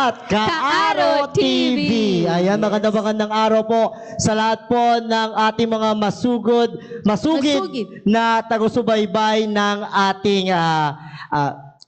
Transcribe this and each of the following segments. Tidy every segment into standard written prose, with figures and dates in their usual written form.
at Kaaro TV. Ayan, magandang araw po sa lahat po ng ating mga masugid na tagusubaybay ng ating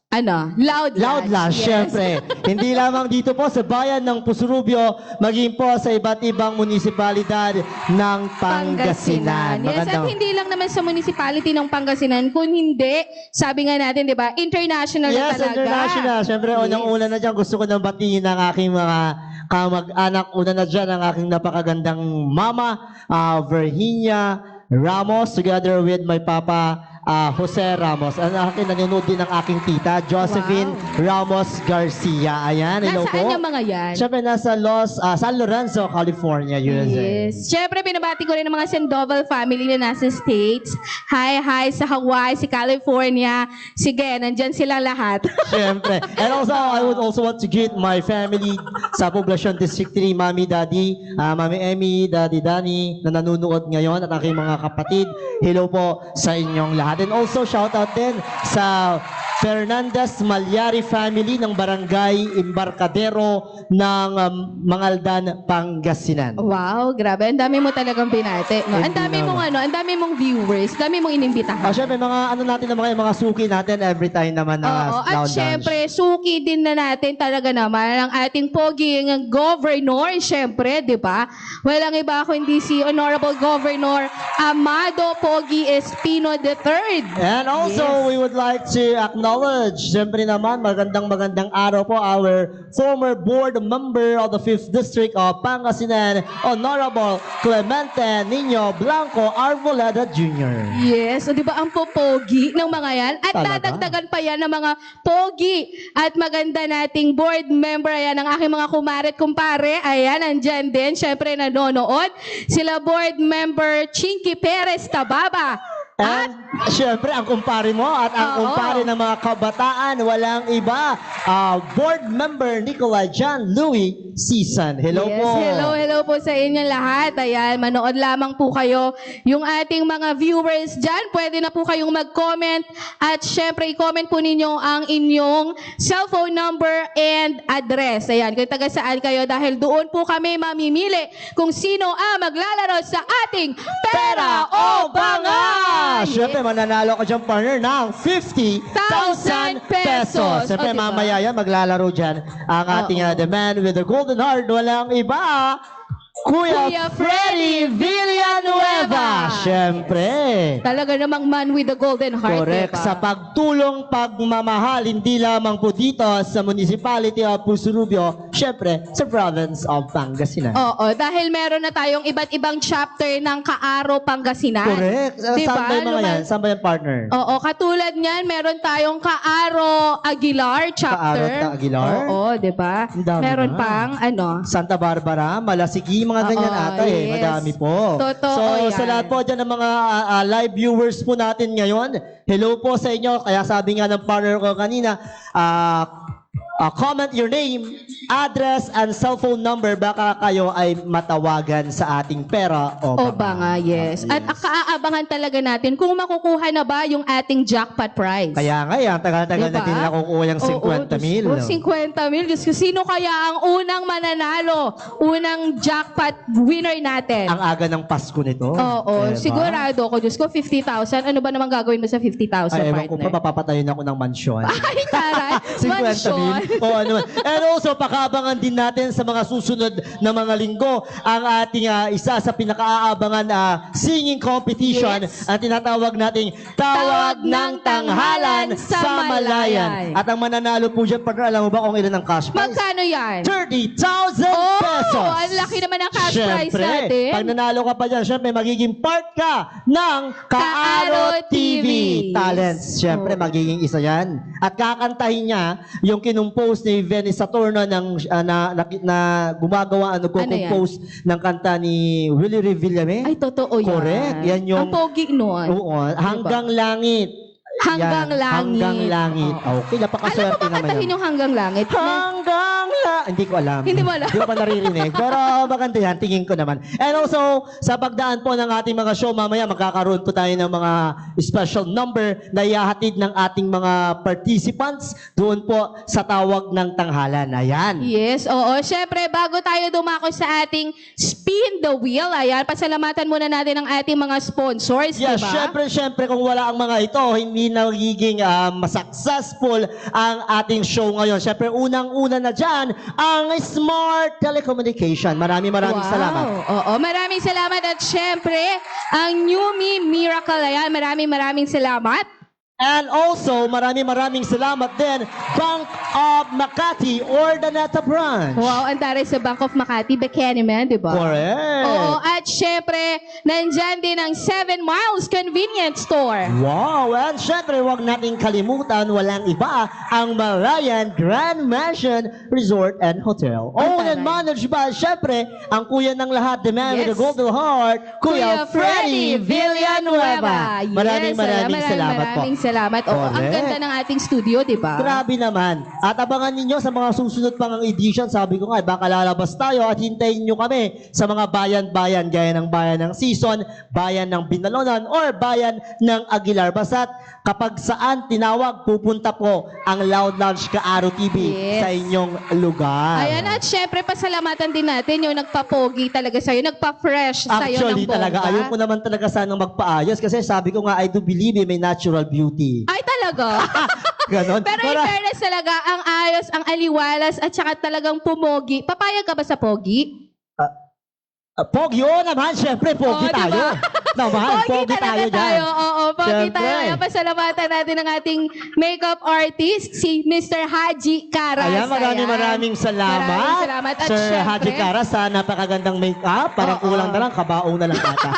Loudlash, yes. Syempre. Hindi lamang dito po sa bayan ng Pusurubio, maging po sa iba't ibang munisipalidad ng Pangasinan. Yes, at hindi lang naman sa municipality ng Pangasinan, kung hindi, sabi nga natin, di ba, international na talaga. Yes, international. Syempre, unang-una na dyan, gusto ko nang batiin ang aking mga kamag-anak. Una na dyan, ang aking napakagandang mama, Virginia Ramos, together with my papa, Jose Ramos. Ang akin, nanonood din ng aking tita, Josephine Ramos Garcia. Ayan, hello po. Nasaan yung mga yan? Siyempre, nasa San Lorenzo, California, USA. Yes. Siyempre, binabati ko rin ang mga Sandoval family na nasa States. Hi sa Hawaii, si California. Sige, nandyan sila lahat. Siyempre. And also, I would also want to greet my family sa Poblacion District 3, Mami, Daddy, Mami Emmy, Daddy Danny, na nanonood ngayon, at aking mga kapatid. Hello po sa inyong lahat. And also, shout out din sa Fernandez Malyari family ng Barangay Embarcadero ng Mangaldan, Pangasinan. Wow, grabe. Ang dami mo talagang binati. No? Ang dami mong ang dami mong viewers, ang dami mong inimbitahan. Syempre, mga natin na mga suki natin every time naman na at syempre, suki din na natin talaga naman ang ating pogi ng governor, syempre, di ba? Walang iba kundi si Honorable Governor Amado Pogi Espino III. And also, we would like to acknowledge, syempre naman, magandang araw po, our former board member of the 5th District of Pangasinan, Honorable Clemente Nino Blanco Arboleda Jr. Yes, o di ba ang popogi ng mga yan? At dadagdagan pa yan ng mga pogi at maganda nating board member. Ayan, ang aking mga kumaret kumpare. Ayan, andyan din. Syempre, nanonood. Sila board member Chinky Perez Tababa. And syempre, ang kumpare mo at ang kumpare ng mga kabataan, walang iba, board member Nicola John Louis Season. Hello po. Hello po sa inyo lahat. Ayan, manood lamang po kayo. Yung ating mga viewers dyan, pwede na po kayong mag-comment. At syempre, i-comment po ninyo ang inyong cellphone number and address. Ayan, kung taga saan kayo, dahil doon po kami mamimili kung sino ang maglalaro sa ating Pera o Banga! Siyempre, mananalo ka dyan, partner, ng 50,000 pesos. Siyempre, diba? mamaya yan, maglalaro dyan ang ating the man with the golden heart. Walang iba, Kuya Freddy Villanueva. Siyempre. Talaga namang man with the golden heart. Correct. Diba? Sa pagtulong, pagmamahal, hindi lamang po dito sa municipality of Pusurubio, siyempre, sa province of Pangasinan. Oo, dahil meron na tayong iba't ibang chapter ng Kaaro, Pangasinan. Correct. Diba? Saan ba yung mga yan? Saan ba yung partner? Oo, katulad niyan, meron tayong Kaaro Aguilar chapter. Kaaro Aguilar? Oo, di ba? Meron pang Santa Barbara, Malasigi, mga ganyan ata yes. Madami po. Totoo so, yan. sa lahat po dyan ng mga live viewers po natin ngayon, hello po sa inyo. Kaya sabi nga ng partner ko kanina, comment your name, address, and cellphone number. Baka kayo ay matawagan sa ating Pera o Banga. Yes. At kaaabangan talaga natin kung makukuha na ba yung ating jackpot prize. Kaya nga yan, tagal-tagal Diba? natin nakukuha yung 50 mil. 50 mil. Diyos ko, sino kaya ang unang mananalo? Unang jackpot winner natin? Ang aga ng Pasko nito. Oo. Diba? Sigurado ko. Diyos ko, 50,000. Ano ba naman gagawin mo sa 50,000, Ay, ewan partner? ko pa, papapatayin ako ng mansyon. Ay, taray. 50 Mansyon. mil. Oo, ano. And also, pakaabangan din natin sa mga susunod na mga linggo ang ating isa sa pinakaaabangan singing competition, ang tinatawag nating Tawag ng Tanghalan sa Malayan. At ang mananalo po dyan, partner, alam mo ba kung ilan ang cash prize? Magkano yan? 30,000 pesos! Ang laki naman ang cash prize natin. Pag nanalo ka pa dyan, syempre, magiging part ka ng Kaaro TV Talents. Syempre, magiging isa yan. At kakantahin niya yung kinumpose ni Venice Saturno na gumagawa, compose ng kanta ni Willie Revillame. Ay, totoo yan. Correct. Yan yung... Ang pogi nun. Oo. Hanggang langit. Hanggang Yan, langit. Hanggang langit. Oo. Okay, Alam mo napakaswerte ba naman kantahin yan. yung hanggang langit? Hindi ko alam. Hindi mo alam? Hindi ko pa naririnig. Pero maganda yan, tingin ko naman. And also, sa pagdaan po ng ating mga show, mamaya magkakaroon po tayo ng mga special number na ihahatid ng ating mga participants doon po sa tawag ng tanghalan. Ayan. Yes, oo. Siyempre, bago tayo dumako sa ating spin the wheel, ayan, pasalamatan muna natin ang ating mga sponsors, Yes, diba? syempre, kung wala ang mga ito, hindi nagiging successful ang ating show ngayon. Syempre, unang-una na dyan, ang Smart Telecommunication. Maraming salamat. Oo, maraming salamat at syempre, ang Newme Miracle, ayan, maraming salamat. And also, maraming salamat din, Bank of Makati Ordaneta Branch. Wow, ang taray sa Bank of Makati, Buchanan, di ba? Correct. Oo, at syempre, nandyan din ang 7 Miles Convenience Store. Wow, and syempre, huwag nating kalimutan, walang iba, ang Malayan Grand Mansion Resort and Hotel. Owned and managed by, syempre, ang kuya ng lahat, the man with the Yes. golden heart, Kuya Freddy Villanueva. Maraming salamat po. Salamat. Oo, ang Correct. ganda ng ating studio, di ba? Grabe naman. At abangan ninyo sa mga susunod pang edition, sabi ko nga, baka lalabas tayo at hintayin nyo kami sa mga bayan-bayan, gaya ng bayan ng Season, bayan ng Binalonan, or bayan ng Aguilar. Basta't kapag saan tinawag, pupunta po ang Loud Lounge Kaaro TV Yes. sa inyong lugar. Ayan, at syempre, pasalamatan din natin yung nagpa-pogi talaga sa'yo, nagpa-fresh sa'yo ng Actually, bongga. talaga, ayaw ko naman talaga sanang magpaayos kasi sabi ko nga, I do believe may natural beauty. Ay, talaga? Ganon. Pero in fairness talaga, ang ayos, ang aliwalas, at saka talagang pumogi. Papayag ka ba sa pogi? Pogi, oo naman, syempre, pogi Oo, tayo. diba? Naman, pogi talaga tayo dyan. Oo, pogi Syempre. tayo. Kaya pasalamatan natin ang ating makeup artist, si Mr. Haji Caras. Ayan, maraming salamat. Maraming salamat. At Sir syempre, Haji Caras, sa napakagandang make-up. Parang Oo. kulang na lang, kabaong na lang ata.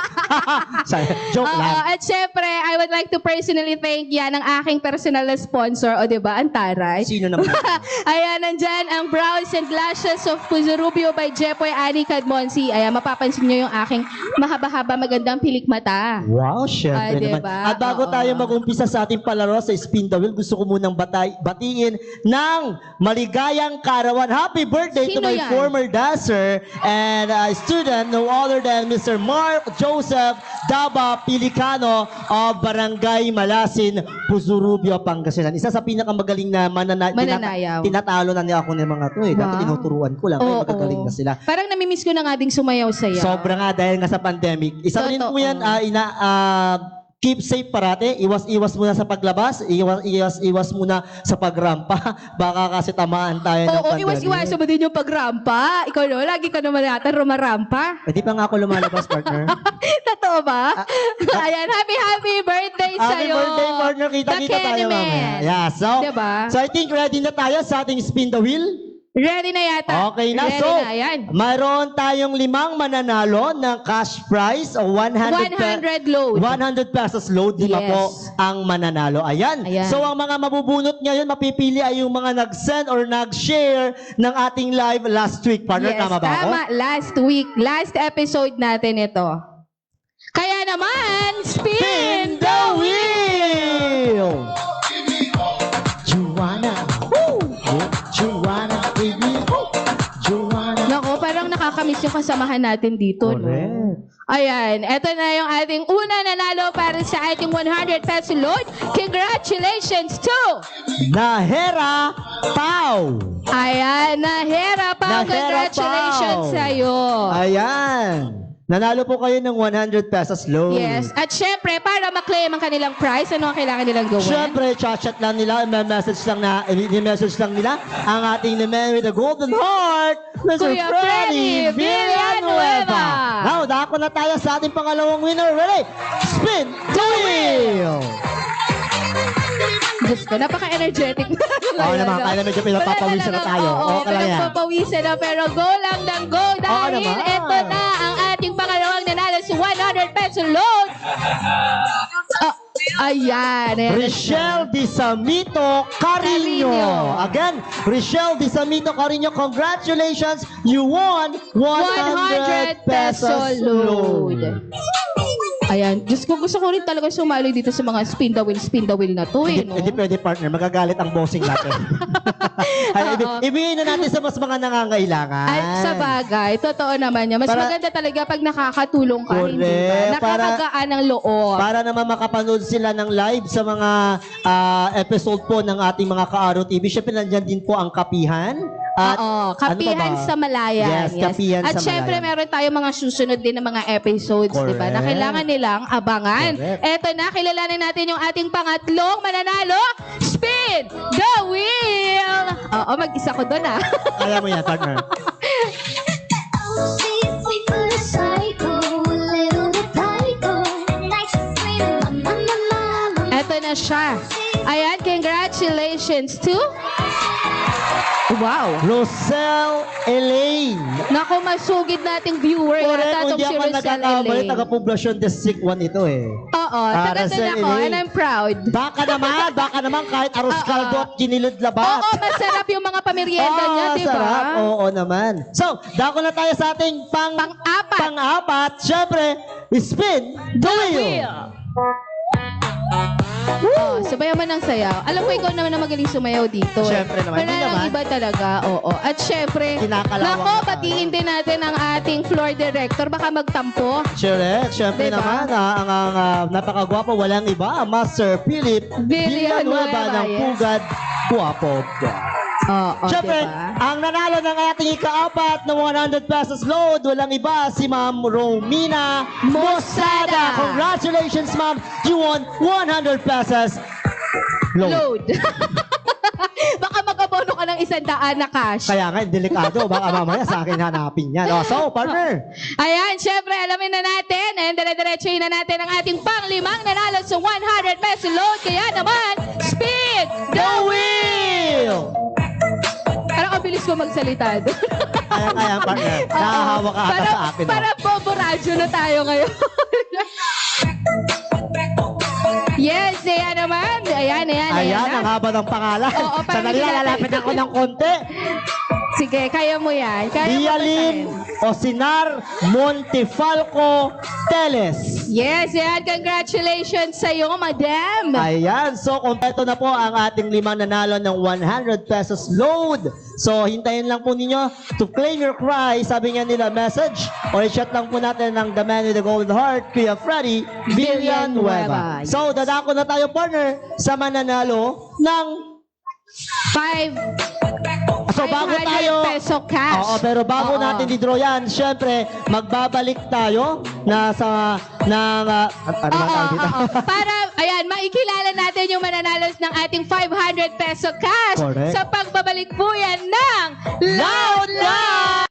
Joke Oo, lang. at syempre, I would like to personally thank yan ang aking personal na sponsor, o diba, ang taray. Sino naman? Ayan, nandyan ang Brows and Lashes of Puzurubio by Jepoy Ani Cadmonsi. Ayan, mapapansin nyo yung aking mahaba-haba magandang pilik mata. Wow, syempre Ay, naman. diba? At bago Oo. tayo mag-umpisa sa ating palaro sa Spin the Wheel, gusto ko munang batiin ng maligayang karawan. Happy birthday to Sino my yan? former dancer and student, no other than Mr. Mark Joseph Daba Pilicano of Barangay Malasin, Puzurubio, Pangasinan. Isa sa pinakamagaling na Mananayaw. tinatalo na niya ako ng mga to eh. Dati Wow. tinuturuan ko lang, Oo. ngayon magagaling na sila. Parang namimiss ko na nga ding sumayaw saya. Sobra nga dahil nga sa pandemic. Isa rin po Totoo. yan, keep safe parate. Iwas-iwas muna sa paglabas. Iwas muna sa pagrampa. Baka kasi tamaan tayo ng Oo, pandemic. iwas-iwasan mo din yung pagrampa. Ikaw no, lagi ka naman yata rumarampa. Eh, di pa nga ako lumalabas, partner. Totoo ba? Ayan, happy birthday Happy sa'yo. birthday, partner. Kita-kita tayo Kenny mamaya. Man. Yeah, so, Diba? so I think ready na tayo sa ating spin the wheel. Ready na yata. Okay na. Ready So, na, yan. mayroon tayong 5 mananalo ng cash prize o 100 load. 100 pesos load, 5 Yes. po ang mananalo. Ayan. Ayan. So, ang mga mabubunot ngayon, mapipili ay yung mga nag-send or nag-share ng ating live last week. Partner, Yes, tama ba ako? tama. Last week, last episode natin ito. Kaya naman, Spin the wheel! Joanna. Woo! Joanna, baby. Joanna. Nako, parang nakakamiss yung kasamahan natin dito, no? Correct. Ayan, eto na yung ating una nanalo para sa ating 100 peso load. Congratulations to Nahera Pau. Ayan, Nahera Pao. Nahera Congratulations Pao. sa'yo. Ayan. Nanalo po kayo ng 100 pesos load. Yes. At syempre, para maklaim ang kanilang prize, ano ang kailangan nilang gawin? Siyempre, chat lang nila, message lang nila ang ating the man with the golden heart, Mr. Kuya Freddy Freddy Villanueva. Villanueva. Now, dako na tayo sa ating pangalawang winner. Ready? Spin the wheel! Diyos ko, napaka-energetic. Oo naman, kaya medyo pinapapawisan na tayo. Oo, Okay lang yan. pinapapawisan na, pero go lang ng go dahil naman. ito na ang ating pangalawang nanalo sa 100 peso load. Ayan. Richelle Disamito Carino. Carino. Again, Richelle Disamito Carino, congratulations! You won 100 pesos load. Ayan. Diyos ko, gusto ko rin talaga sumali dito sa mga spin the wheel na to eh. No? Hindi pwede partner, magagalit ang bossing natin. Ay, Oo. ibigay na natin sa mas mga nangangailangan. At sa bagay, totoo naman yan. Mas Para- maganda talaga pag nakakatulong ka, hindi ba? Correct. Nakakagaan ng loob. Para naman makapanood sila ng live sa mga episode po ng ating mga Ka-Aro TV. Siyempre, nandyan din po ang kapihan. At, Oo, ano Kapihan pa ba? sa Malayan. Yes, Kapihan At sa syempre, Malayan. meron tayong mga susunod din na mga episodes, di ba? Na Correct. kailangan nilang abangan. Correct. Eto na, kilalanin natin yung ating pangatlong mananalo. Spin the wheel! Oo, mag-isa ko doon ah. Kaya mo yan, partner. Eto na siya. Ayan, congratulations to... Wow! Rosel Elaine. Naku, masugid nating viewer Correct, yata kung itong di si ako Rosel nagkakamali, Elaine. taga-Poblacion District 1 ito eh. Oo, taga Rosel doon ako Elaine. and I'm proud. Baka naman kahit arroz Oo. caldo at ginilid labat. Oo, masarap yung mga pamerienda niya, di ba? Sarap. Oo naman. So, dako na tayo sa ating Pang-apat. pang-apat. Siyempre, spin the wheel. Oh, sabayan mo ng sayaw. Alam ko ikaw naman na magaling sumayaw dito. Siyempre naman, Pero hindi ang naman. iba talaga, oo. At syempre, Kinakalawang nako, na tayo. batiin din natin ang ating floor director. Baka magtampo. Siyempre Diba? naman, ang napakagwapo, walang iba, Master Philip Villanueva, Villanueva ng yes. Pugad Guapo. Oo, Siyempre, diba? ang nanalo ng ating ika-apat na 100 pesos load, walang iba, si Ma'am Romina Mosada. Congratulations, Ma'am. You won 100 pesos load. Load. Baka magabono ka ng 100 na cash. Kaya nga, delikado. Baka mamaya sa akin hanapin yan. O, so, partner. Ayan, syempre, alamin na natin and dire-diretsuhin na natin ang ating panglimang nanalo sa 100 peso load. Kaya naman, speed The wheel! Parang ang bilis ko magsalita doon. Kaya, partner. Nahahawa ka ata sa akin. Para bobo radyo na tayo ngayon. Yes, ayan naman. Ayan. Ayan, ang haba ng pangalan. Oo, parang Sandali hindi lang, natin- lalapit ako ng konti. Sige, kaya mo yan. Kaya mo Dialin basahin. Osinar Montefalco Teles. Yes, ayan. Congratulations sa iyo, madam. Ayan, so kompleto na po ang ating limang nanalo ng 100 pesos load. So hintayin lang po ninyo to claim your prize. Sabi nga nila, message or chat lang po natin ng The Man with the Golden Heart, Kuya Freddy Villanueva. Villanueva. So dadako na tayo, partner, sa mananalo ng... 500 So bago tayo... peso cash. Oo, pero bago Oo. natin di-draw yan, syempre, magbabalik tayo na sa... ano ba tawag dito? Oo. Para, ayan, maikilala natin yung mananalos ng ating 500 peso cash. Correct. Sa pagbabalik po yan ng Loud Loud!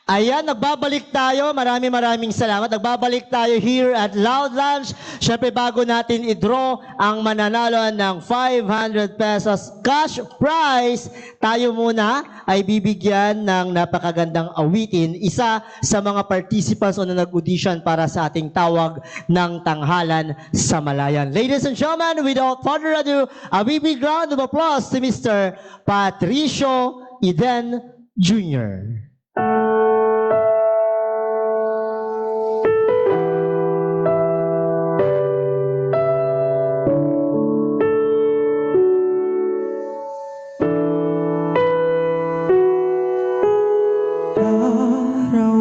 Ayan, nagbabalik tayo. Maraming salamat. Nagbabalik tayo here at Loud Lounge. Siyempre, bago natin i-draw ang mananalo ng 500 pesos cash prize, tayo muna ay bibigyan ng napakagandang awitin. Isa sa mga participants o na nag-audition para sa ating tawag ng tanghalan sa Malayan. Ladies and gentlemen, without further ado, a big round of applause to Mr. Patricio Eden Jr.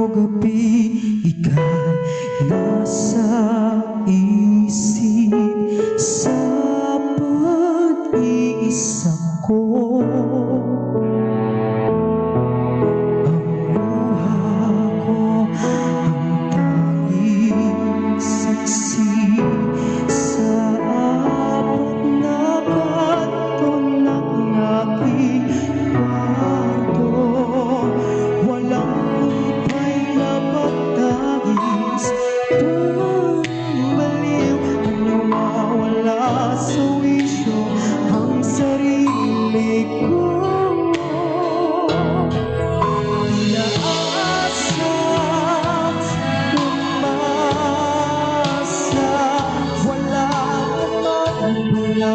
Gabi, ika'y nasa isip sa pag-iisa ko. Ang luha ko, ang tanging saksi sa abot na kanto ng aking kwarto. Walang baliw ang nawawala sa wisyo ang sarili ko. Inaasa, umasa, wala naman wala.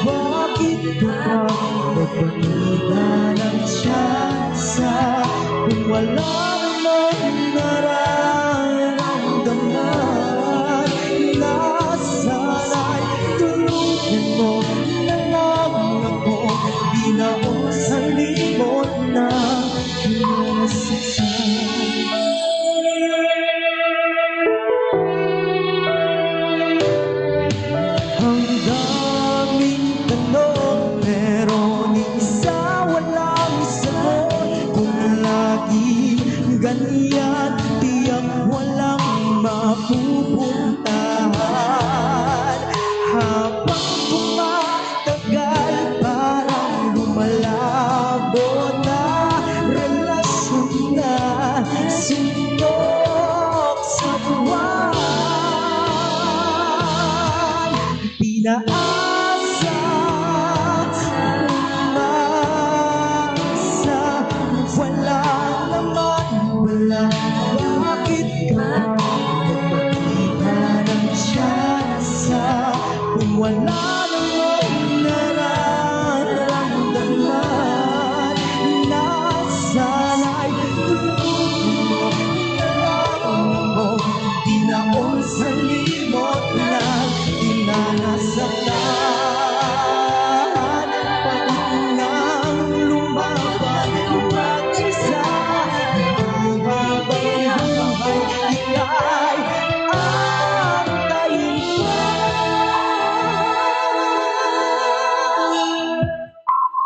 Bakit ba nagpapagida ng tsansa kung wala naman nararamdaman? Nasana'y tulungan mo na lang ako, di na ako sa limot na pinasaksan. Ang daming tanong, pero ni isa walang sagot. Kung lagi ganyan, tiyak walang mapupuntahan. Habang tumatagal, parang lumalabo na relasyon na sundok sa buwan. Pinaasa, umasa, wala naman wala. Bakit ka nagpapakita ng tsansa kung wala naman nararamdaman? Nasana'y tulungan mo na lang ako, di na ako sa limot na pinanasaktan. Pagod nang lumaban, mag-isa, ang habang buhay, ika'y antayin ko.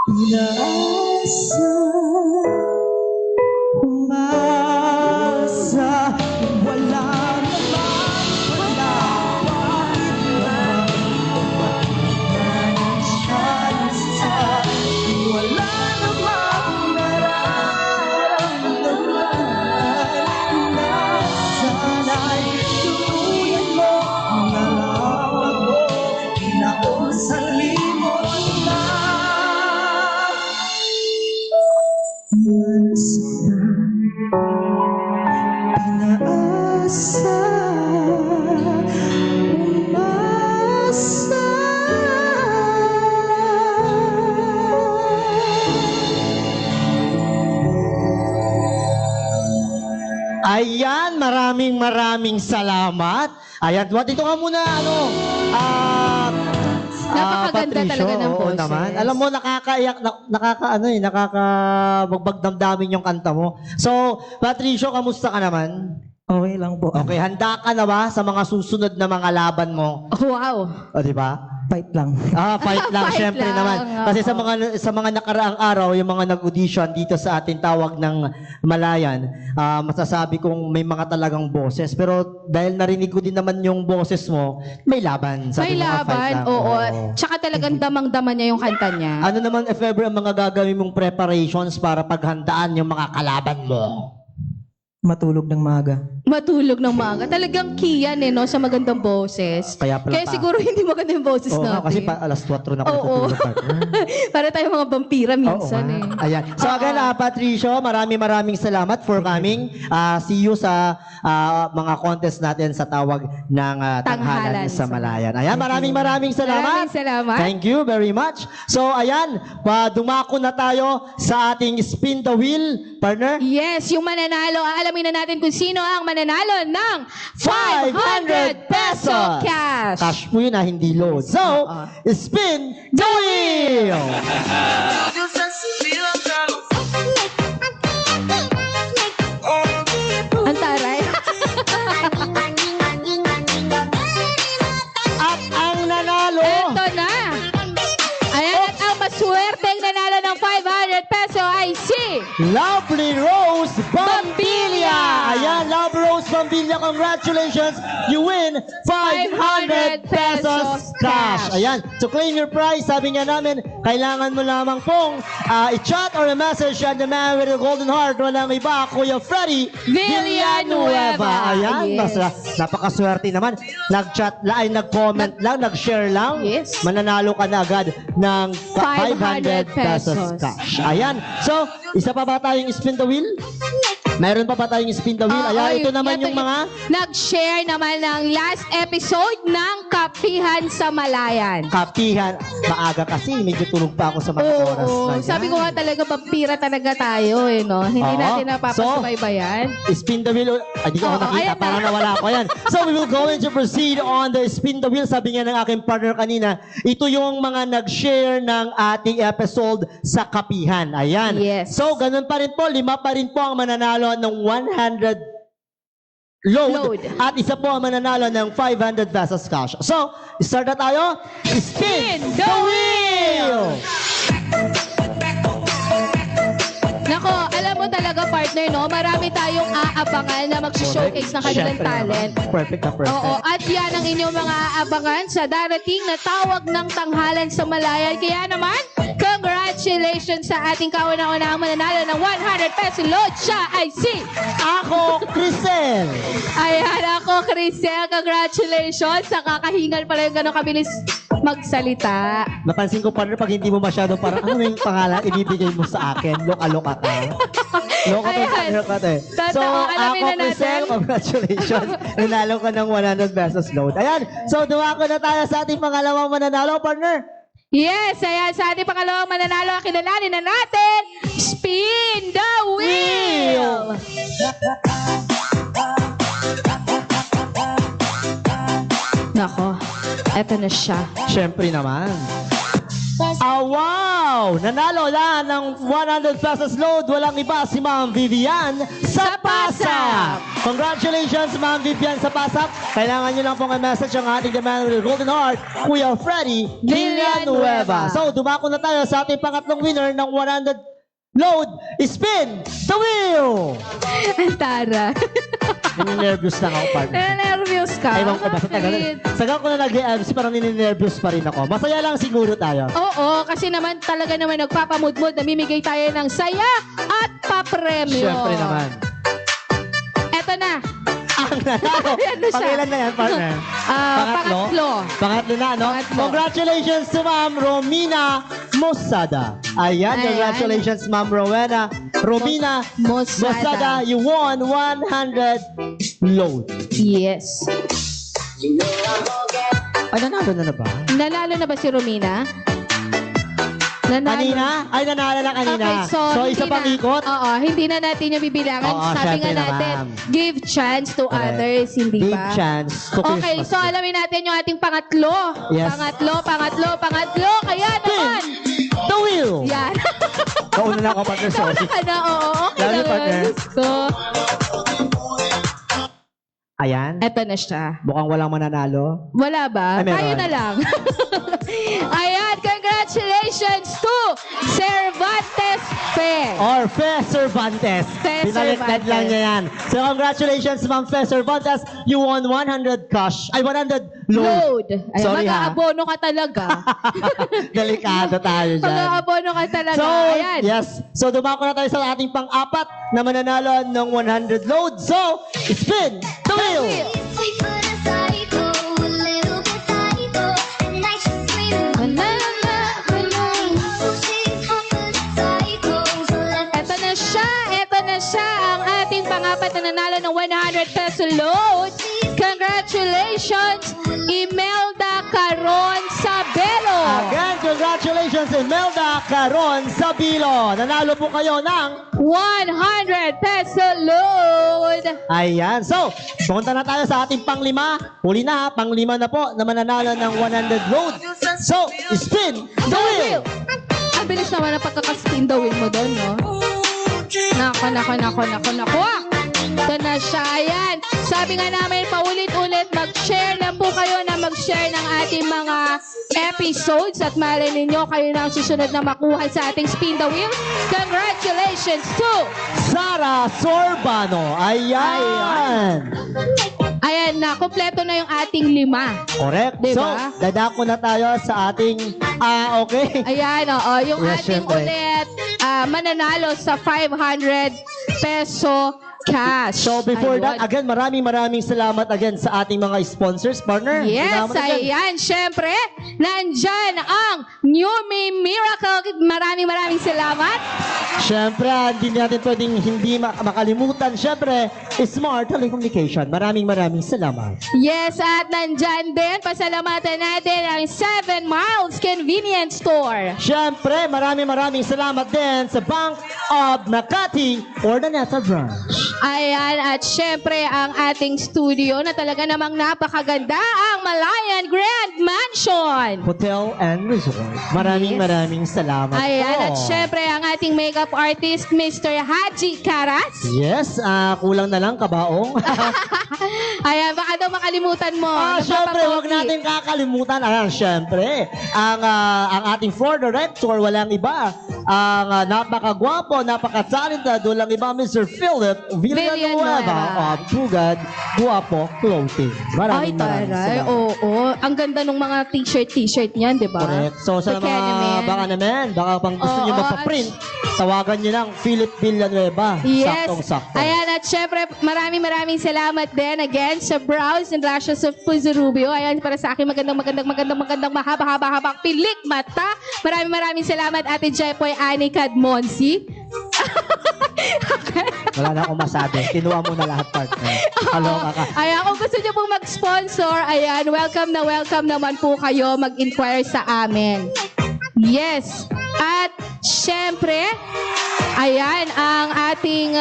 Inaasa, umasa, wala naman wala. Bakit ba nagpapakita ng tsansa kung wala namang nararamdaman? Nasana'y tulungan mo na lang ako, di na ako sa limot na pinaasa, umasa. Ayan, maraming salamat. Ayan, dito ka muna, Napakaganda Patricio, talaga ng oo boses. naman. Alam mo, nakakaiyak, nakakabagbagdamdamin yung kanta mo. So, Patricio, kamusta ka naman? Okay lang po. Okay, handa ka na ba sa mga susunod na mga laban mo? Wow. O, di ba? Fight lang. Fight lang, Fight syempre lang, naman. oo. Kasi sa mga nakaraang araw, yung mga nag-audition dito sa ating tawag ng Malayan, masasabi kong may mga talagang boses. Pero dahil narinig ko din naman yung boses mo, may laban. May mo nga, fight laban, lang. oo. Tsaka talagang damang-dama niya yung kanta niya. Ano naman, if ever, ang mga gagawin mong preparations para paghandaan yung mga kalaban mo? Matulog ng maaga. Matulog ng maaga. Talagang key yan no, sa magandang boses. Kaya pala Kaya siguro hindi maganda yung boses Oo nga, natin. kasi alas 4 na ako Oo. natutulog, partner. Para tayo mga vampira minsan Oo, eh. nga. Ayan. So again, Patricio, maraming salamat for coming. See you sa mga contest natin sa tawag ng Tanghalan sa Malayan. Ayan, maraming salamat. Maraming salamat. Thank you very much. So ayan, dumako na tayo sa ating spin the wheel, partner. Yes, yung mananalo, alamin na natin kung sino ang mananalo ng 500 peso cash. Cash po yun hindi load. So, spin the wheel! Ang taray. At ang nanalo, Ito na. Ayan, at ang maswerteng nanalo ng 500 peso ay si Lovely Rose Bambilia! Ayan, Love Rose Bambilia, congratulations! You win 500 pesos cash! Ayan, to claim your prize, sabi nga namin, kailangan mo lamang pong i-chat or a-message and the man with the golden heart, walang iba, Kuya Freddy Villanueva. Ayan, Yes. napakaswerte naman. Nag-chat lang, nag-comment lang, nag-share lang. Yes. Mananalo ka na agad ng 500 pesos pesos. cash. Ayan. So, isa pa ba tayong spin the wheel? Meron pa ba tayong spin the wheel? Ayan, ito naman yung mga Nag-share naman ng last episode ng Kapihan sa Malayan. kapihan. Maaga kasi, medyo tulog pa ako sa mga oras Oo, na yan. sabi ko nga talaga, vampira talaga tayo no? Hindi Oo. natin napapasubaybayan. Spin the wheel. Ay, di ko ako Oo, nakita. ayan na. Parang nawala ako. Ayan. So, we will go to proceed on the spin the wheel. Sabi nga ng aking partner kanina, ito yung mga nag-share ng ating episode sa kapihan. Ayan. Yes. So, ganun pa rin po. 5 pa rin po ang mananalo ng 100 load. At isa po ang mananalo ng 500 pesos cash. So, start na tayo. Spin the wheel! Nako, alam mo talaga partner, no? Marami tayong aabangan na mag-showcase ng kanilang Siyempre talent. naman. Perfect na perfect. Oo, at yan ang inyong mga aabangan sa darating na tawag ng Tanghalan sa Malayan. Kaya naman, congratulations sa ating kauna-unahang mananalo ng 100 peso load. Siya ay si... Ako, Crisel! Ayan ako, Crisel. Congratulations sa kakahingal pala yung gano'ng kabilis magsalita. Napansin ko partner, pag hindi mo masyado parang ano yung pangalan ibibigay mo sa akin? Loka-loka ka. Loka Ayan. partner ka te. So, Totoo, alamin ako, na natin. Crisel, congratulations. Nanalo ka ng 100 pesos load. Ayan, so dumako na tayo sa ating pangalawang mananalo, partner. Yes, ayan sa ating pangalawang mananalo, kilalanin na natin, Spin the Wheel! Nako, eto na siya. Siyempre naman. Wow! Nanalo lang ng 100 pesos load. Walang iba si Ma'am Vivian Sapasap. Congratulations, Ma'am Vivian Sapasap. Kailangan nyo lang pong i-message ang ating demand with Golden Heart, Kuya Freddy Villanueva. So, dumako na tayo sa ating pangatlong winner ng 100 load. Spin the wheel! Ang tara. Nininervyos lang ako, partner. Nervous ka? Ewan ko ba, sagal ko na nag-i-MC, parang nininervyos pa rin ako. Masaya lang siguro tayo. Oo, kasi naman talaga naman nagpapamudmud, namimigay tayo ng saya at papremyo. Siyempre naman. Eto na. Ang nanalo. Ayan na siya. Pangilan na yan, partner? Pangatlo. Pangatlo na, no? Pangatlo. Congratulations to Ma'am Romina Mosada. Ayan, Ayan. congratulations Ma'am Romina Mosada. You won 100 load. Yes. Ay, nanalo na ba? Nanalo na ba si Romina? Nanalo. Kanina? Ay, nanalo na kanina. Okay, so, isa hindi pang na, ikot? Oo, hindi na natin yung bibilangan. Oo, Sabi nga syempre natin, naman. give chance to Correct. others, hindi Big ba? chance to Okay, Christmas. so alamin natin yung ating pangatlo. Yes. Pangatlo. Kaya naman. The wheel! Yan. Kauna na ako, partner. Nauna Sorry. ka na, oo. Okay Love you, lang partner. yun. Gusto. Ayan. Eto na siya. Mukhang walang mananalo. Wala ba? Ay, meron. Tayo na lang. Ayan, congratulations to Cervantes Fe. Or Fe Cervantes. Fe Pinaliktad Cervantes. lang niya yan. So congratulations, Ma'am Fe Cervantes. You won 100 cash. Ay, 100 load. Load. Ayan, Sorry ha. mag-aabono ka talaga. Delikado tayo dyan. Mag-aabono ka talaga. So, Ayan. yes. So, dumako na tayo sa ating pang-apat na mananalo ng 100 load. So, spin the wheel! Sweet but a psycho, a little bit psycho. At night she's screaming, oh, she's hot but a psycho. So let's Eto na siya ang ating pang-apat na nanalo ng 100 peso load. Congratulations, Imelda Caron Sabelo. Again, congratulations, Imelda Caron Sabilo. Nanalo po kayo ng 100 peso load. ayan. So, pumunta na tayo sa ating pang-lima. Huli na ha, pang-lima na po na mananalo ng 100 load. So, spin the wheel! Ang bilis naman ang pagkakaspin the wheel mo doon, no? Nako. Ito na siya. Ayan. Sabi nga namin, paulit-ulit, mag-share lang po kayo na mag-share ng ating mga episodes at malay ninyo kayo na ang susunod na makuha sa ating spin the wheel. Congratulations to Sara Sorbano. Ayan. Ayan na, kompleto na yung ating 5. Correct. Diba? So, dadako na tayo sa ating, okay. Ayan, oo. Yung Yes, ating syempre. ulit mananalo sa 500 peso cash. So, before Ayun. that, again, maraming salamat again sa ating mga sponsors, partner. Yes, Salamat again. ayan. Siyempre, nandyan ang New Me Miracle. Maraming salamat. Siyempre, hindi natin pwedeng hindi makalimutan. Siyempre, Smart Telecommunication. Maraming salamat. Yes, at nandyan din, pasalamatan natin ang 7 Miles Convenience Store. Siyempre, maraming salamat din sa Bank of Makati Ordoneta Branch. Ayan, at syempre ang ating studio na talaga namang napakaganda, ang Malayan Grand Mansion. Hotel and Resort. Maraming salamat Ayan, po. at syempre ang ating makeup artist, Mr. Haji Karas. Yes, kulang na lang kabaong. Ayan, baka daw makalimutan mo. Siyempre, Nagpapapogi. huwag natin kakalimutan. Siyempre, ang ating floor director, walang iba. Ang napakagwapo, napaka-talented, walang iba, Mr. Philip Villanueva Villanueva. of Tugad Guapo Clothing. Ay, Maraming taray. salamat. Oo. Ang ganda ng mga t-shirt niyan, di ba? Correct. So, sa Kaya naman. mga baka pang gusto Oo, nyo magpa-print, tawagan nyo lang Philip Villanueva. Yes. Saktong-sakto. Ayan, at syempre, maraming salamat din again sa Brows and Lashes of Puzo Rubio. Ayan, para sa akin magandang mahaba-habang pilik mata. Maraming salamat, Ate Jepoy Ani Cadmonsi. Wala na akong masabi. Kinuha mo na lahat, partner. Kaloka ka. Ayan, kung gusto niyo pong mag-sponsor, ayan, welcome naman po kayo mag-inquire sa amin. Yes. At syempre, ayan, ang ating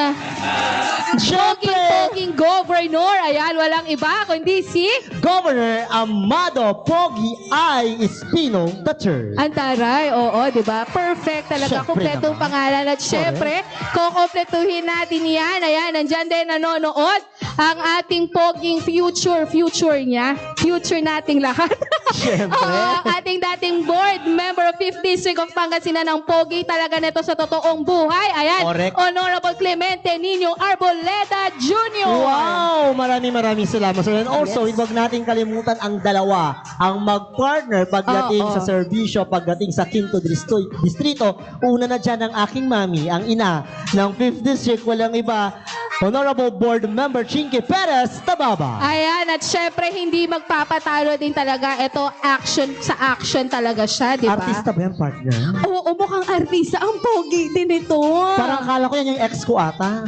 poging governor. Ayan, walang iba kundi si Governor Amado Pogi I. Espino III. ang taray. Oo, di ba? Perfect talaga. Syempre Kompletong naman. pangalan. At syempre, kukompletuhin natin yan. Ayan, nandyan din nanonood ang ating poging future niya. Future nating lahat. Syempre. Oo, ating dating board member of 5th District of Pangasinan ng Pogi talaga nito sa totoong buhay. Ayan, Correct. Honorable Clemente Nino Arboleda Jr. Wow! Maraming salamat, sir. And also, Yes. huwag natin kalimutan ang dalawa. Ang mag-partner pagdating Oo. sa serbisyo, pagdating sa Quinto Distrito. Una na dyan ang aking mami, ang ina ng 5th District. Walang iba, Honorable Board Member Chinky Perez Tababa. Ayan, at syempre hindi magpapatalo din talaga. Ito, action talaga siya, di ba? Artista ba yan, partner? Oo, mukhang artista. Ang pogi din ito. Parang akala ko yan yung ex ko ata.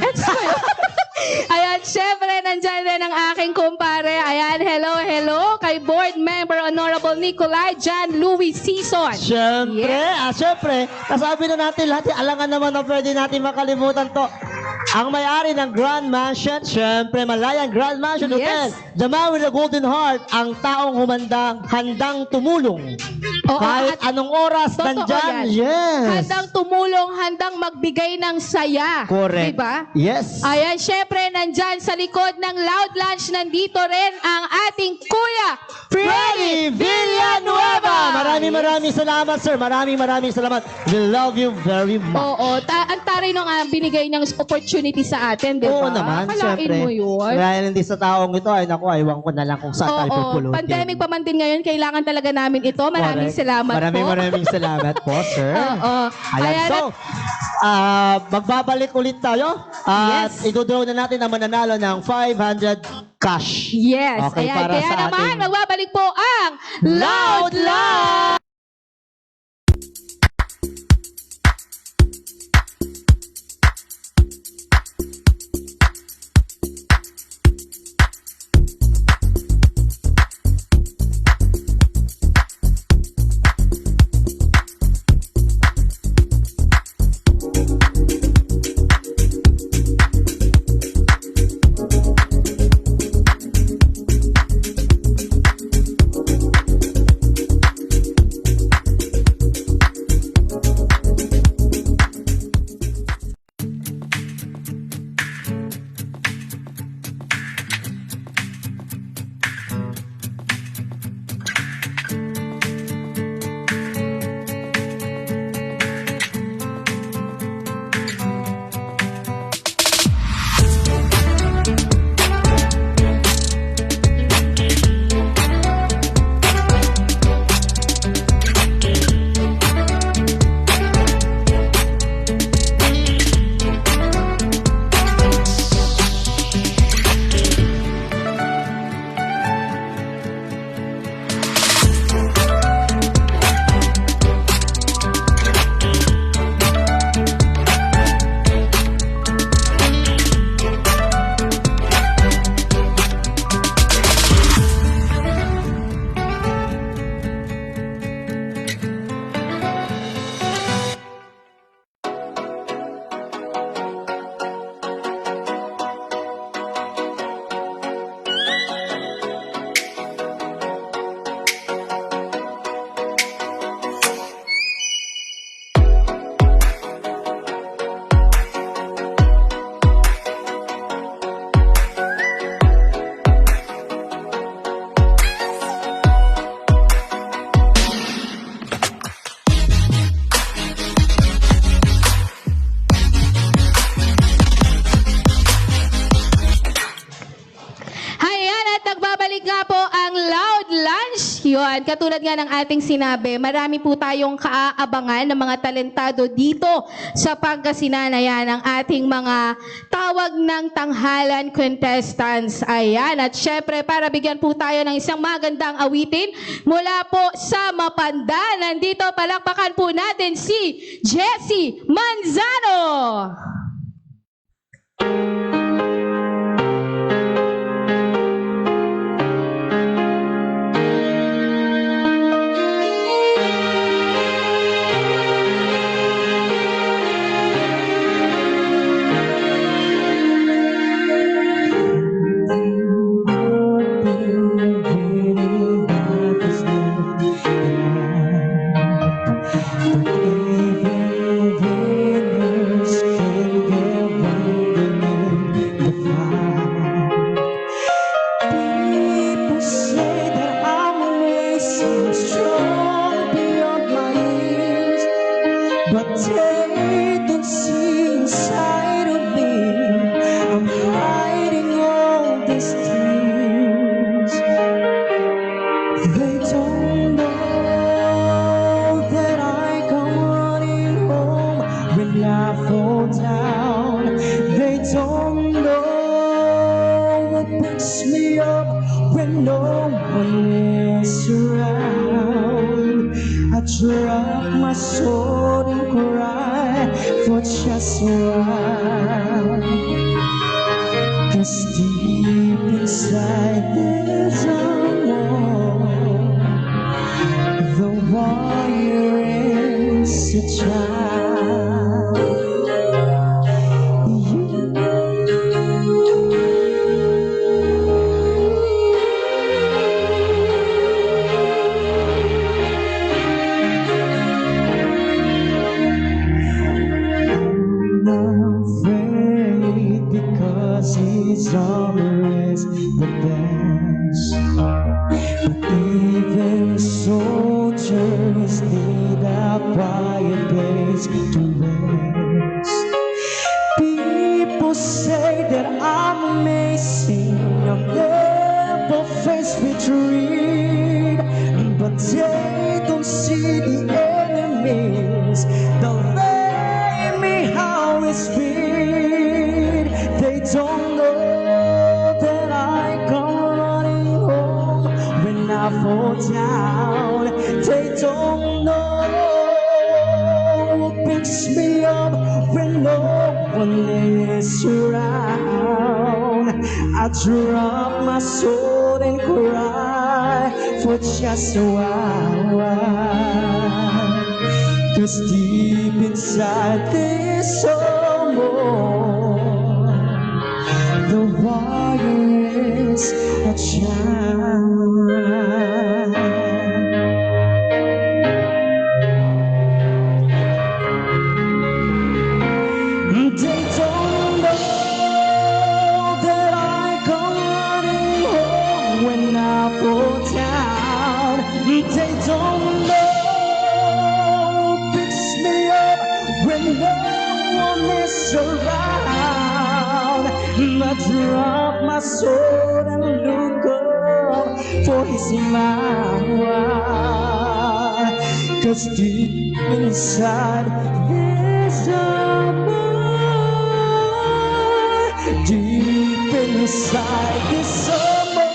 Ayan, syempre, nandyan din ang aking kumpare. Ayan, hello kay Board Member Honorable Nicolay Jan Louis Season. Siyempre, nasabi na natin lahat, alangan naman na pwede natin makalimutan to. Ang may-ari ng Grand Mansion, siyempre, Malayan Grand Mansion Hotel. Yes. The man with the golden heart, ang taong handang tumulong. Oo, Kahit at anong oras, totoo nandyan. yan. Yes. Handang tumulong, handang magbigay ng saya. Correct. Diba? Yes. Ayan, syempre, nandyan sa likod ng Loud Lunch, nandito rin ang ating Kuya Freddy Villanueva. maraming salamat, sir. Maraming salamat. We love you very much. Oo, ang taray nung binigay niyang opportunity sa atin, di ba? Oo naman, Akalain syempre. mo yun. Dahil hindi sa taong ito, ay naku, aywan ko na lang kung saan tayo Oo, pupulutin. pandemic pa man din ngayon, kailangan talaga namin ito. Maraming Correct. salamat po. Maraming salamat po, sir. Oo. Ayan, Ayan, so, magbabalik ulit tayo. At Yes. idodraw na natin ang mananalo ng 500 cash. Yes, Okay, ayan. para Kaya sa naman, ating- magbabalik po ang Loud Love! Ayan, at nagbabalik nga po ang Loud Lunch. Yun, katulad nga ng ating sinabi, marami po tayong kaaabangan ng mga talentado dito sa Pangasinan. Ayan, ang ating mga tawag ng tanghalan contestants. Ayan, at syempre para bigyan po tayo ng isang magandang awitin mula po sa Mapanda. Nandito, palakpakan po natin si Jessie Manzano. People say that I'm always so strong beyond my years, but they don't see inside of me. I'm hiding all these tears. They don't know that I come running home when I fall down. They don't know what picks me up when no one is around. I drop my sword and cry for just a while. 'Cause deep inside there's a war. The warrior is a child. Afraid because his armor is the best. to rest. People say that I'm amazing, I've never faced retreat, but they don't see the enemies, they'll lay me how it's been. They don't know that I come running home when I fall down. They don't know who picks me up when no one is around. I drop my sword and cry for just a while. 'Cause deep inside this soul, the warrior is a child. They don't know that I come running home when I fall down. They don't know who picks me up when no one is around. I drop my sword and look up for his smile. 'Cause deep inside there's a deep inside this summer,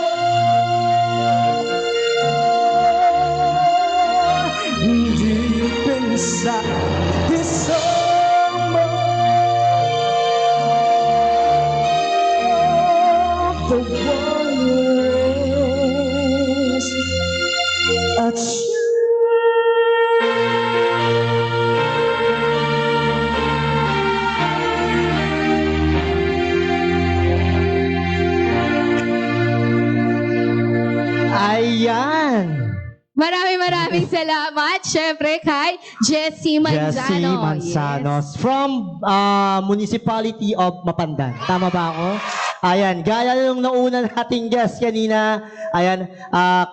deep inside this summer, the warrior is a child. Ayan. Maraming salamat. Syempre kay Jessie Manzano. Jessie Manzanos from Municipality of Mapandan. Tama ba ako? Ayan, gaya nung nauna nating guest kanina. Ayan,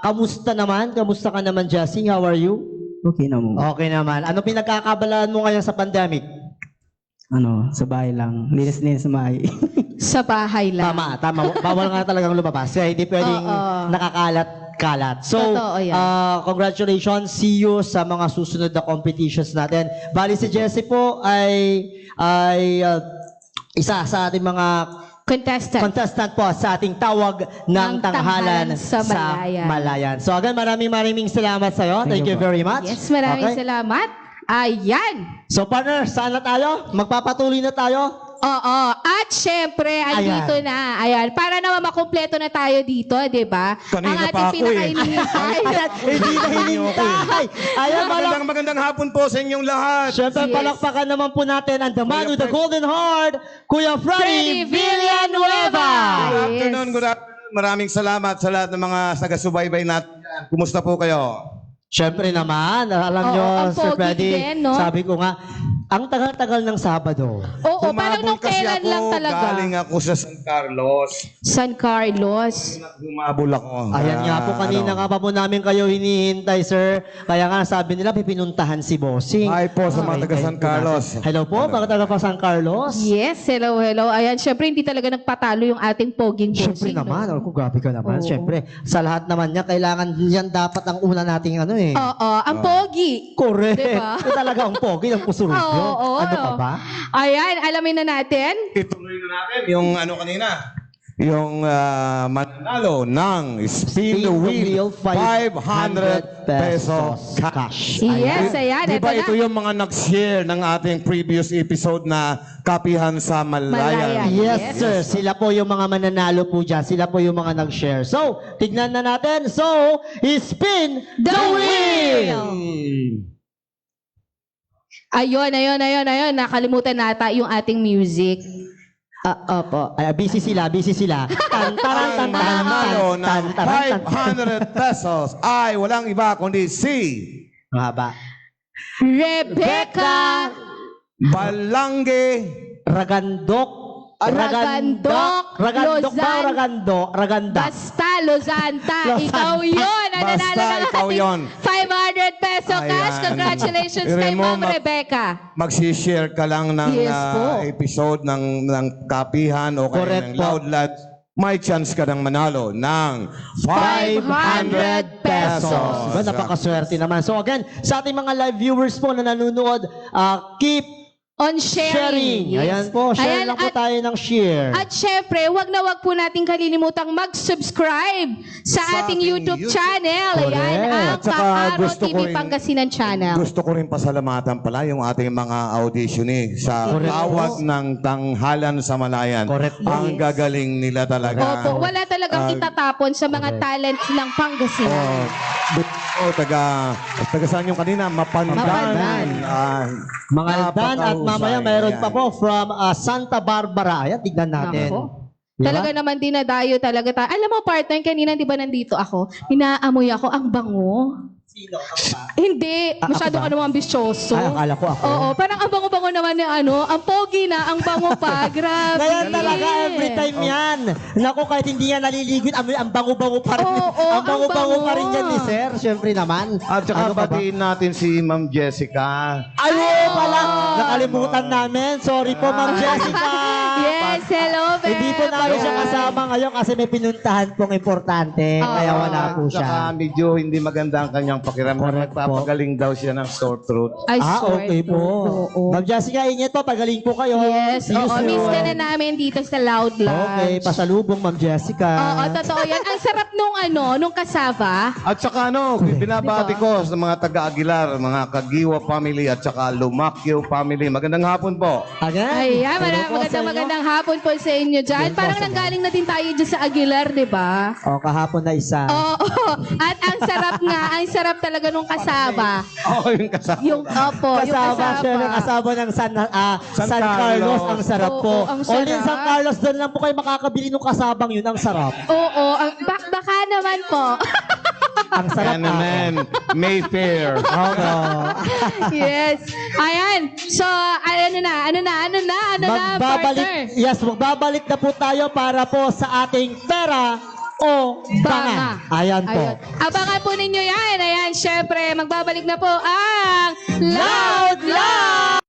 kamusta naman? Kamusta ka naman, Jessie? How are you? Okay na mo. Okay naman. Ano pinagkakabalaan mo ngayon sa pandemic? Ano, sa bahay lang. Linis-linis sa bahay. Sa bahay lang. Tama. Bawal nga talagang lumabas. Kaya hindi pwedeng Oo. nakakalat-kalat. So, Totoo yan. congratulations. See you sa mga susunod na competitions natin. Bali si Jessie po ay isa sa ating mga contestant po sa ating tawag ng tanghalan sa Malayan. Malayan. So again, maraming salamat sa iyo. Thank you very much. Yes, maraming Okay. salamat. Ayan. So partner, saan na tayo? Magpapatuloy na tayo? Oo. At syempre, andito na. Ayan. Para naman makumpleto na tayo dito, di ba? Kanina Ang pa ating ako eh. pinakainihintay. Ayan, hindi na hinintay. Ayan, Magandang hapon po sa inyong lahat. Siyempre, Yes. palakpakan naman po natin ang the man Kuya with the Fred. golden heart, Kuya Freddy Villanueva. Good afternoon, good afternoon. Maraming salamat sa lahat ng mga taga-subaybay natin. Kumusta po kayo? Siyempre naman, alam Oo, nyo, ang Sir pogi Freddy, din, no? sabi ko nga, ang tagal-tagal ng Sabado. Oo, parang nung kasi kailan ako, lang talaga. galing ako sa San Carlos. San Carlos. Humabol ako. Ayan nga po, kanina nga pa po namin kayo hinihintay, sir. Kaya nga sabi nila, pipinuntahan si Bossing. Hi po sa mga taga San Carlos. Hello po, mga taga pa San Carlos. Yes, hello. Ayan, syempre hindi talaga nagpatalo yung ating poging Siyempre bossing, naman, no? oh, grabe ka naman. Oo. Siyempre, sa lahat naman niya, kailangan yan dapat ang una nating ano eh. Oo, ang pogi. Correct. Diba? Ito talaga ang pogi ng pusurog Oo, yun. oo, Ano ka ba? Ayan, alamin na natin. Ituloy na natin yung ano kanina. Yung mananalo ng Spin the Wheel 500 pesos cash. Yes, ayan. Di ba ito ito na. yung mga nag-share ng ating previous episode na kapihan sa Malayan. Malayan? Yes, sir. Sila po yung mga mananalo po dyan. Sila po yung mga nag-share. So, tignan na natin. So, spin the wheel! Ayun. Nakalimutan nata yung ating music. Opo. Ay, busy sila. Tan, taran, tan, tan, Mananalo tan, tan, ng taran, tan. 500 pesos ay walang iba kundi si Ang haba. Rebecca Balangge Ragandok. Ragandok, Ragandok ba? Lozan. Raganda. Basta Lozanta. Lozanta. Ikaw yun. Ang Basta nanalo ng ikaw ating yun. 500 pesos. peso cash. Ayan. Congratulations kay Remo, Ma'am Rebecca. Magsishare ka lang ng Yes po. episode ng kapihan o kaya Correct ng po. Loud Lads. May chance ka ng manalo ng 500 pesos. Diba, napakaswerte naman. So again, sa ating mga live viewers po na nanonood, keep On sharing. sharing. Ayan po, share Ayan, lang po at- tayo ng share. At syempre, wag na wag po nating kalilimutang mag-subscribe sa Sa ating ating YouTube YouTube. channel. Ayan, Correct. ang At saka Kakaro gusto ko TV rin- Pangasinan channel. Gusto ko rin pasalamatan pala yung ating mga auditionee sa Correct tawag po. ng tanghalan sa Malayan. Correct po. Ang gagaling nila talaga. Opo, wala talagang itatapon sa mga talents ng Pangasinan. Taga saan yung kanina? Mapandan. Mapandan. Mangaldan at mamaya napakahusay. mayroon Ayan. pa po from Santa Barbara. Ayan, tignan natin. Nako. Diba? Talaga naman dinadayo talaga tayo. Alam mo, partner, kanina di ba nandito ako, inaamoy ako, ang bango. Sino? Ako ba? Hindi, masyado ba? ka naman ambisyoso. Ay, akala ko ako. Oo, parang ang bango-bango naman ni ano, ang pogi na, ang bango pa, grabe. Ngayon talaga, every time yan. Naku, kahit hindi yan naliligid, ang bango-bango pa rin. Oo, ang bango-bango ang pa rin bango. yan ni Sir. Siyempre naman. At saka Ano ka ba? batiin natin si Ma'am Jessica. Ayun pala, nakalimutan namin. Sorry po, Ma'am Jessica. Yes, hello, Beb. Hindi po namin siya kasama ngayon kasi may pinuntahan pong importante. Kaya wala po At saka siya. medyo hindi maganda ang kanyang pakiramdam. Correct po. Nagpapagaling daw siya ng sore throat. Ay, Okay po. Oo. Ma'am Jessica, ingat po. Pagaling po kayo. Yes, See you oo, soon. miss ka na namin dito sa Loud Lunch. Okay, pasalubong, Ma'am Jessica. Oo, totoo yan. Ang sarap nung kasava. At saka binabati ko sa mga taga-Aguilar, mga Kagiwa family at saka Lumakyo family. Magandang hapon po. Again. Ayan, hello po sa inyo. magandang hapon po sa inyo dyan. Yan po Parang sa nanggaling na din tayo dyan sa Aguilar, di ba? O, kahapon na isa. Oo. At ang sarap talaga nung kasaba. Ako yung kasama. Yung Kasama siya ng kasama ng San Carlos. Ang sarap Oo, po. ang Only in sarap. San Carlos, doon lang po kayo makakabili ng kasabang yun. Ang sarap. Oo, baka naman po. Ang sarap Yan naman, Mayfair. Oo. Yes. Ayan. So, ano na, partner? Magbabalik na po tayo para po sa ating pera o banga. Ayan po. Ayun. Abangan po ninyo yan. Ayan, syempre, magbabalik na po ang Loud Loud!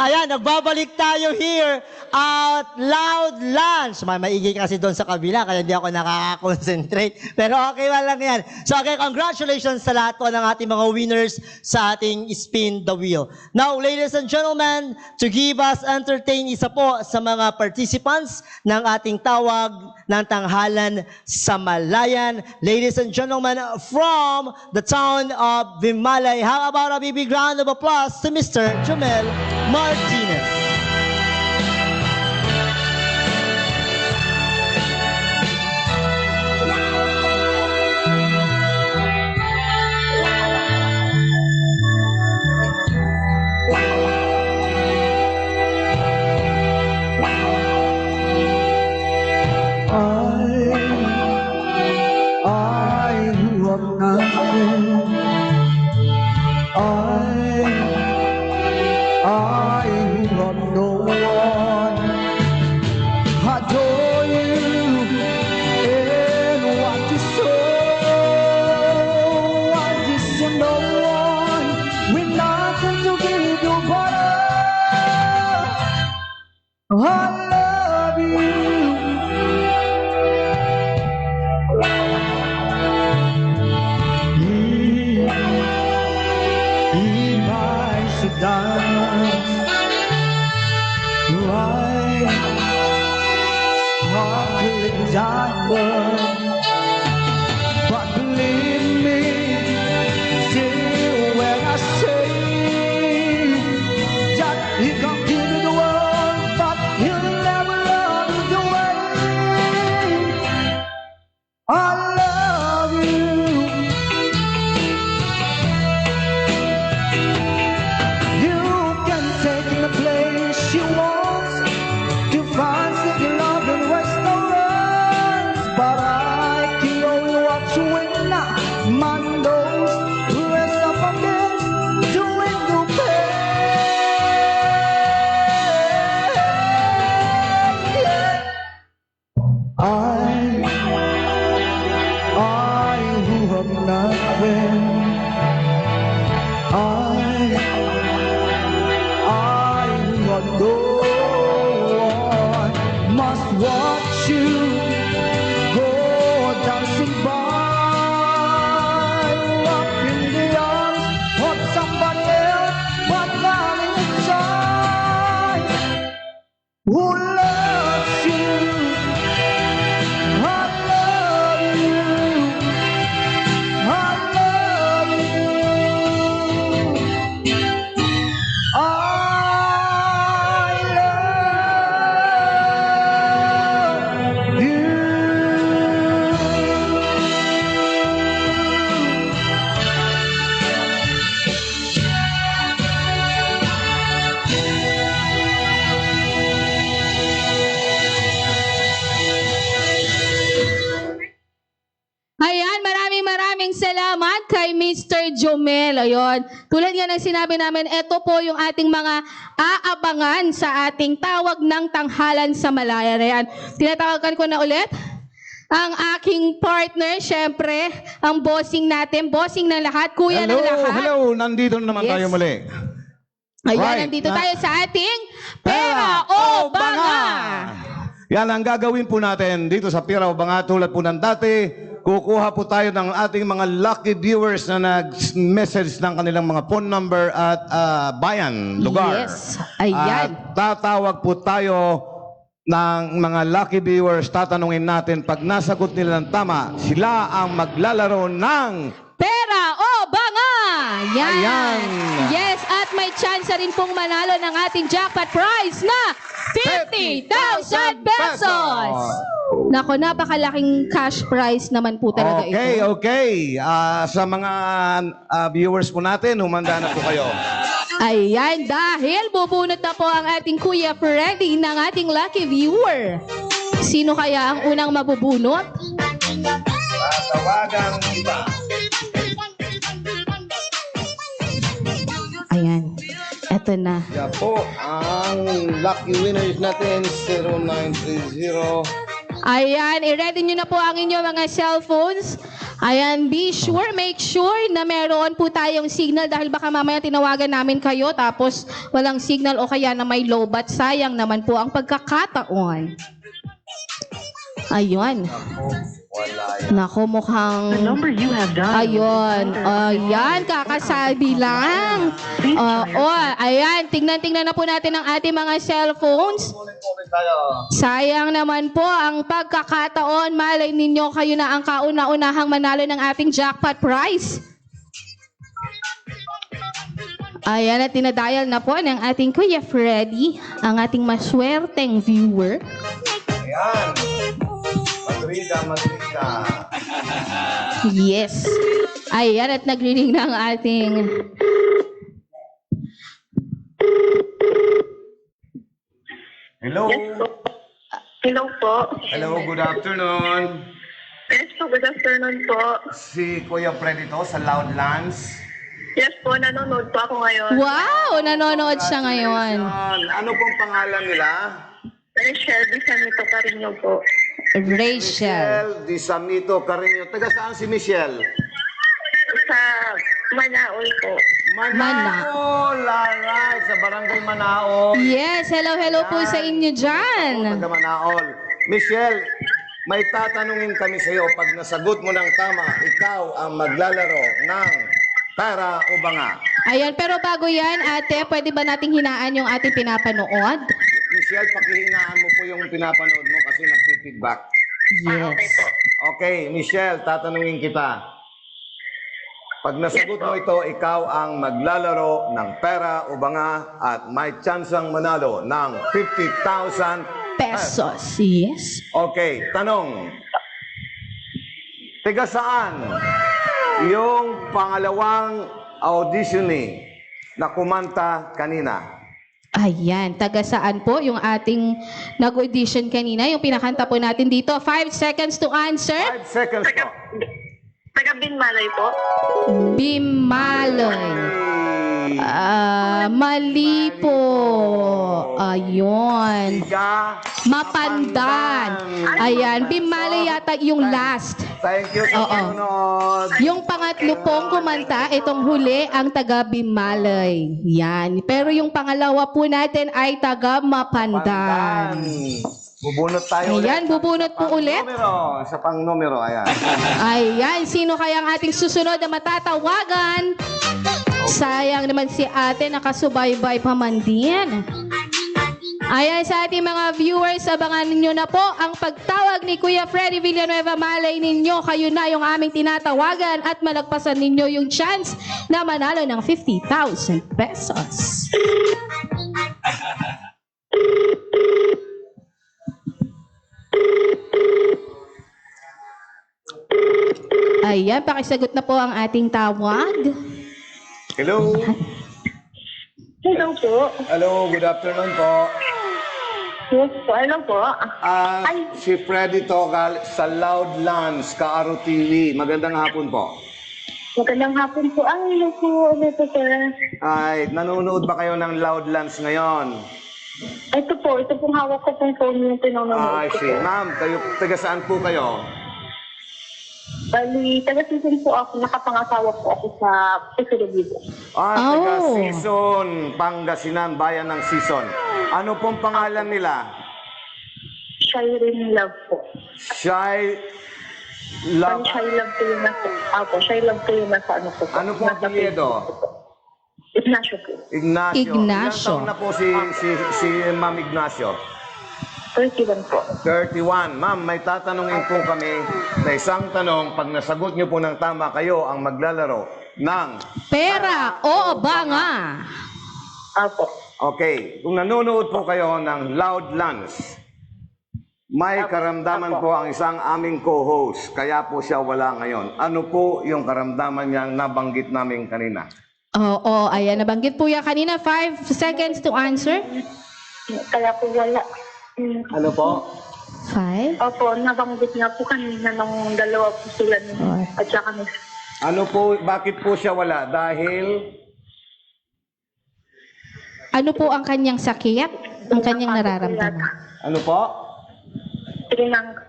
Ayan, nagbabalik tayo here at Loud Lunch. May maingay kasi doon sa kabila, kaya hindi ako nakaka-concentrate. Pero okay lang yan. So okay, congratulations sa lahat po ng ating mga winners sa ating Spin the Wheel. Now, ladies and gentlemen, to give us entertain, isa po sa mga participants ng ating tawag ng tanghalan sa Malayan. Ladies and gentlemen, from the town of Vimalay, how about a big round of applause to Mr. Jomel Martinez. I who have nothing, I who have no one, adore you in what you sow. I just no one with nothing to give you but I love you. If I should die, right, sparkling diamond. But believe me, still when I say that he can give you the world, but he'll never love you the way I love you. You can take the place you want to find city love in restaurants, but I can only watch you in Mandos, rest up against doing the pain. Yeah. I who have nothing, I who have no one, must watch you go dancing by, up in the arms of somebody else, but not inside, who loves you. I love you. I love you. I love you. Ayan, maraming salamat kay Mr. Jomel. Ayun. Tulad nga ng sinabi namin, ito po yung ating mga aabangan sa ating tawag ng tanghalan sa Malayan. Ayan. Tinatawagan ko na ulit ang aking partner, syempre, ang bossing natin, bossing ng lahat, kuya ng lahat. Hello, nandito na naman Yes. tayo muli. Ayan, Right. nandito tayo sa ating Pera o Banga. Yan ang gagawin po natin dito sa Pera o Banga tulad po ng dati. kukuha po tayo ng ating mga lucky viewers na nag-message ng kanilang mga phone number at bayan, lugar. Yes. Ayan. At tatawag po tayo ng mga lucky viewers. Tatanungin natin, pag nasagot nila ng tama, sila ang maglalaro ng Pera o banga! Yan. Ayan. Yes, at may chance rin pong manalo ng ating jackpot prize na 50,000 pesos! Nako, napakalaking cash prize naman po talaga Okay, ito. okay. Sa mga viewers po natin, humanda na po kayo. Ayan, dahil bubunot na po ang ating Kuya Freddy ng ating lucky viewer. Sino kaya ang unang mabubunot? Tawagan kita. Ayan, eto na. Yan po, ang lucky winners natin, 0930. Ayan, i-ready nyo na po ang inyong mga cellphones. Ayan, make sure na meron po tayong signal dahil baka mamaya tinawagan namin kayo tapos walang signal o kaya na may lowbat. Sayang naman po ang pagkakataon. Ayun. Nako, mukhang... Ayun. Ayan, kakasabi lang. Ayan, tingnan na po natin ang ating mga cellphones. Sayang naman po ang pagkakataon. Malay ninyo kayo na ang kauna-unahang manalo ng ating jackpot prize. Ayan, at tinadial na po ng ating Kuya Freddy, ang ating maswerteng viewer. Ayan. Madrida. Yes. Ayan, at nagrinig na ang ating... Hello. Hello po. Hello, good afternoon. Yes po, good afternoon po. Si Kuya Freddy to sa Loudlands. Yes po, nanonood po ako ngayon. Wow! Nanonood siya ngayon. Ano pong pangalan nila? Shelby Sanito Carino po. Rachel. Michelle Di Samito Carino. Taga saan si Michelle? Sa Manaol po. Manaol. Alright, sa barangay Manaol. Yes, hello po sa inyo dyan. Taga Manaol. Michelle, may tatanungin kami sa iyo. Pag nasagot mo ng tama, ikaw ang maglalaro ng pera o banga. Ayan, pero bago yan, ate, pwede ba nating hinaan yung ating pinapanood? Michelle, pakihinaan mo po yung pinapanood mo kasi nagpi-feedback. Yes. Okay, Michelle, tatanungin kita. Pag nasagot mo ito, ikaw ang maglalaro ng pera o banga at may tsansang manalo ng 50,000 Pesos. Yes. Okay, tanong. Tiga saan yung pangalawang audition na kumanta kanina? Ayan, taga saan po yung ating nag-audition kanina, yung pinakanta po natin dito. 5 seconds to answer. 5 seconds po. Taga Binmalay po. Bimaloy. Mali po. Ayun. Tiga Mapandan. Ayan, Bimaloy yata yung last. Thank you sa Oo. panonood. Yung pangatlo pong kumanta, itong huli ang taga Bimaloy. Yan. Pero yung pangalawa po natin ay taga Mapandan. Bubunot tayo Ayan, bubunot po ulit. Numero, isa pang numero, ayan. Ayan, sino kaya ang ating susunod na matatawagan? Sayang naman si ate, nakasubaybay pa man din. Ayan, sa ating mga viewers, abangan ninyo na po ang pagtawag ni Kuya Freddy Villanueva. Malay ninyo, kayo na yung aming tinatawagan at malagpasan ninyo yung chance na manalo ng 50,000 pesos. Ayan, pakisagot na po ang ating tawag. Hello. Hello po. Hello, good afternoon po. Yes po, ano po? Si Freddy Togal sa Loudlands, Kaaro TV. Magandang hapon po. Magandang hapon po. Hello po. Ano po, sir? Ay, nanonood ba kayo ng Loudlands ngayon? Ito pong hawak ko pong phone yung pinanonood Ay, ko si po. ma'am, kayo, taga saan po kayo? Bali, taga-season po ako. Nakapangasawa po ako sa Pilipinas. Taga Oh. Season, Pangasinan, bayan ng Season. Ano pong pangalan nila? Shireen Love po. Love. Shy Love po yung nasa, Shy Love po yung nasa ano po. Ano po ang Nasa apelyido? Facebook po. Ignacio po. Ignacio. Ilang Ignacio. taon na po si Ma'am Ignacio? 31 po. 31. Ma'am, may tatanungin po kami na isang tanong. Pag nasagot niyo po ng tama, kayo ang maglalaro ng... Pera o banga? Apo. Okay, kung nanonood po kayo ng Loud Lunch, may karamdaman po ang isang aming co-host, kaya po siya wala ngayon. Ano po yung karamdaman niyang nabanggit namin kanina? Oo, ayan. Nabanggit po yan kanina. 5 seconds to answer. Kaya po wala. Ano po? 5. Opo, nabanggit nga po kanina nung dalawa po sila ni at saka ni... Ano po, bakit po siya wala? Dahil... Ano po ang kanyang sakit? Ang kanyang nararamdaman? Ano po?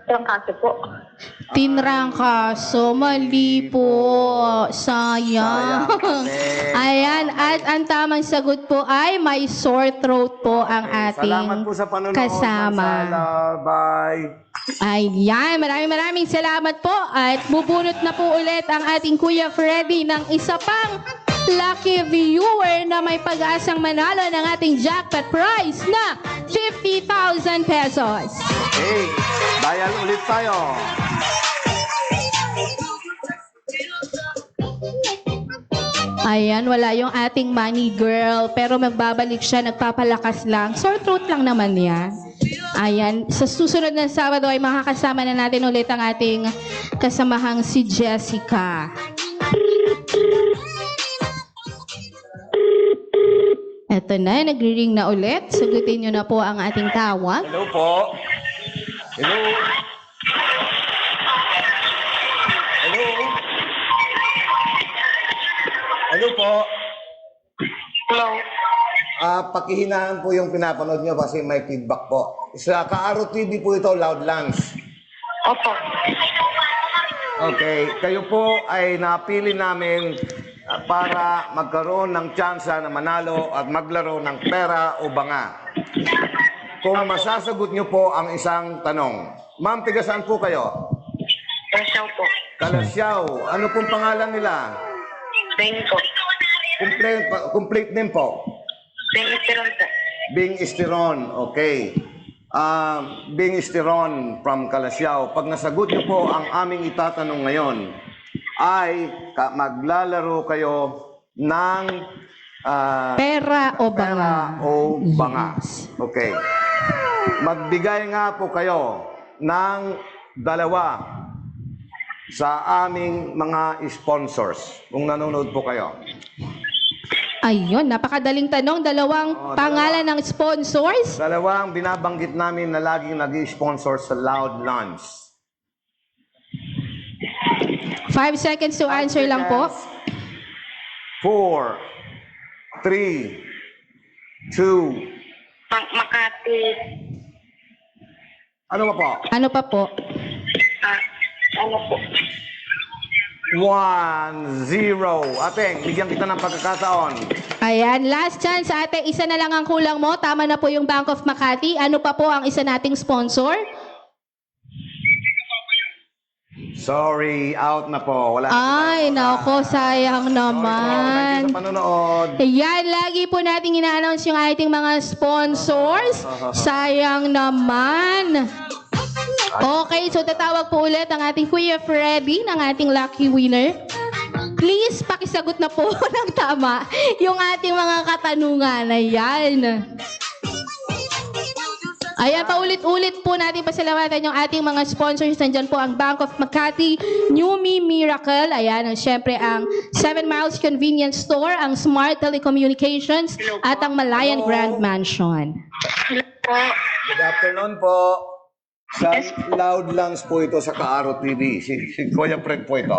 Trangkaso po. Tinrangkaso, mali po. Sayang. Sayang kasi. Ayan, at ang tamang sagot po ay may sore throat po ang ating Salamat po sa panonood. kasama. Mansala. Bye. Ayan, maraming salamat po. At bubunot na po ulit ang ating Kuya Freddy ng isa pang lucky viewer na may pag-asang manalo ng ating jackpot prize na 50,000 pesos. Okay, dial ulit tayo. Ayan, wala yung ating money girl, pero magbabalik siya, nagpapalakas lang. Sore throat lang naman yan. Ayan, sa susunod na Sabado ay makakasama na natin ulit ang ating kasamahang si Jessica. Eto na, nagri-ring na ulit. Sagutin nyo na po ang ating tawag. Hello po. Hello. Hello. Hello po. Hello. Pakihinaan po yung pinapanood nyo kasi may feedback po. Sa Kaaro TV po ito, Loud Lunch. Opo. Okay, kayo po ay napili namin para magkaroon ng tsansa na manalo at maglaro ng pera o banga. Kung masasagot nyo po ang isang tanong. Ma'am, tiga saan po kayo? Rasyaw po. Kalasyaw. Ano pong pangalan nila? Bing po. Complete name po. Bing Esteron po. Bing Esteron. Okay. Bing Esteron from Kalasyaw. Pag nasagot nyo po ang aming itatanong ngayon, ay maglalaro kayo ng Pera o banga? pera o banga. Yes. Okay. Magbigay nga po kayo ng dalawa sa aming mga sponsors. Kung nanonood po kayo. Ayun, napakadaling tanong. Dalawang pangalan ng sponsors. Dalawang binabanggit namin na laging nag-sponsor sa Loud Lunch. 5 seconds to answer lang po. 4, 3, 2, Makati. ano ba po? Ano pa po? Ano po? 1, 0. Ateng, bigyan kita ng pagkakataon. Ayan, last chance ate. Isa na lang ang kulang mo. Tama na po yung Bank of Makati. Ano pa po ang isa nating sponsor? Sorry, out na po. Wala na Ay, tayong nako, sayang Thank you naman. sa panonood. Ayan, lagi po nating ina-announce yung ating mga sponsors. Sayang naman. Okay, so tatawag po ulit ang ating Kuya Freddy ng ating lucky winner. Please, pakisagot na po ng tama yung ating mga katanungan. Ayan. Ayan, paulit-ulit po natin pasalamatan yung ating mga sponsors. Nandyan po ang Bank of Makati, New Me Miracle, ayan, syempre ang 7 Miles Convenience Store, ang Smart Telecommunications, at ang Malayan Hello. Grand Mansion. Hello po. Good afternoon po. Sa Loud Lunch po ito sa Kaaro TV. Si Kuya Fred po ito.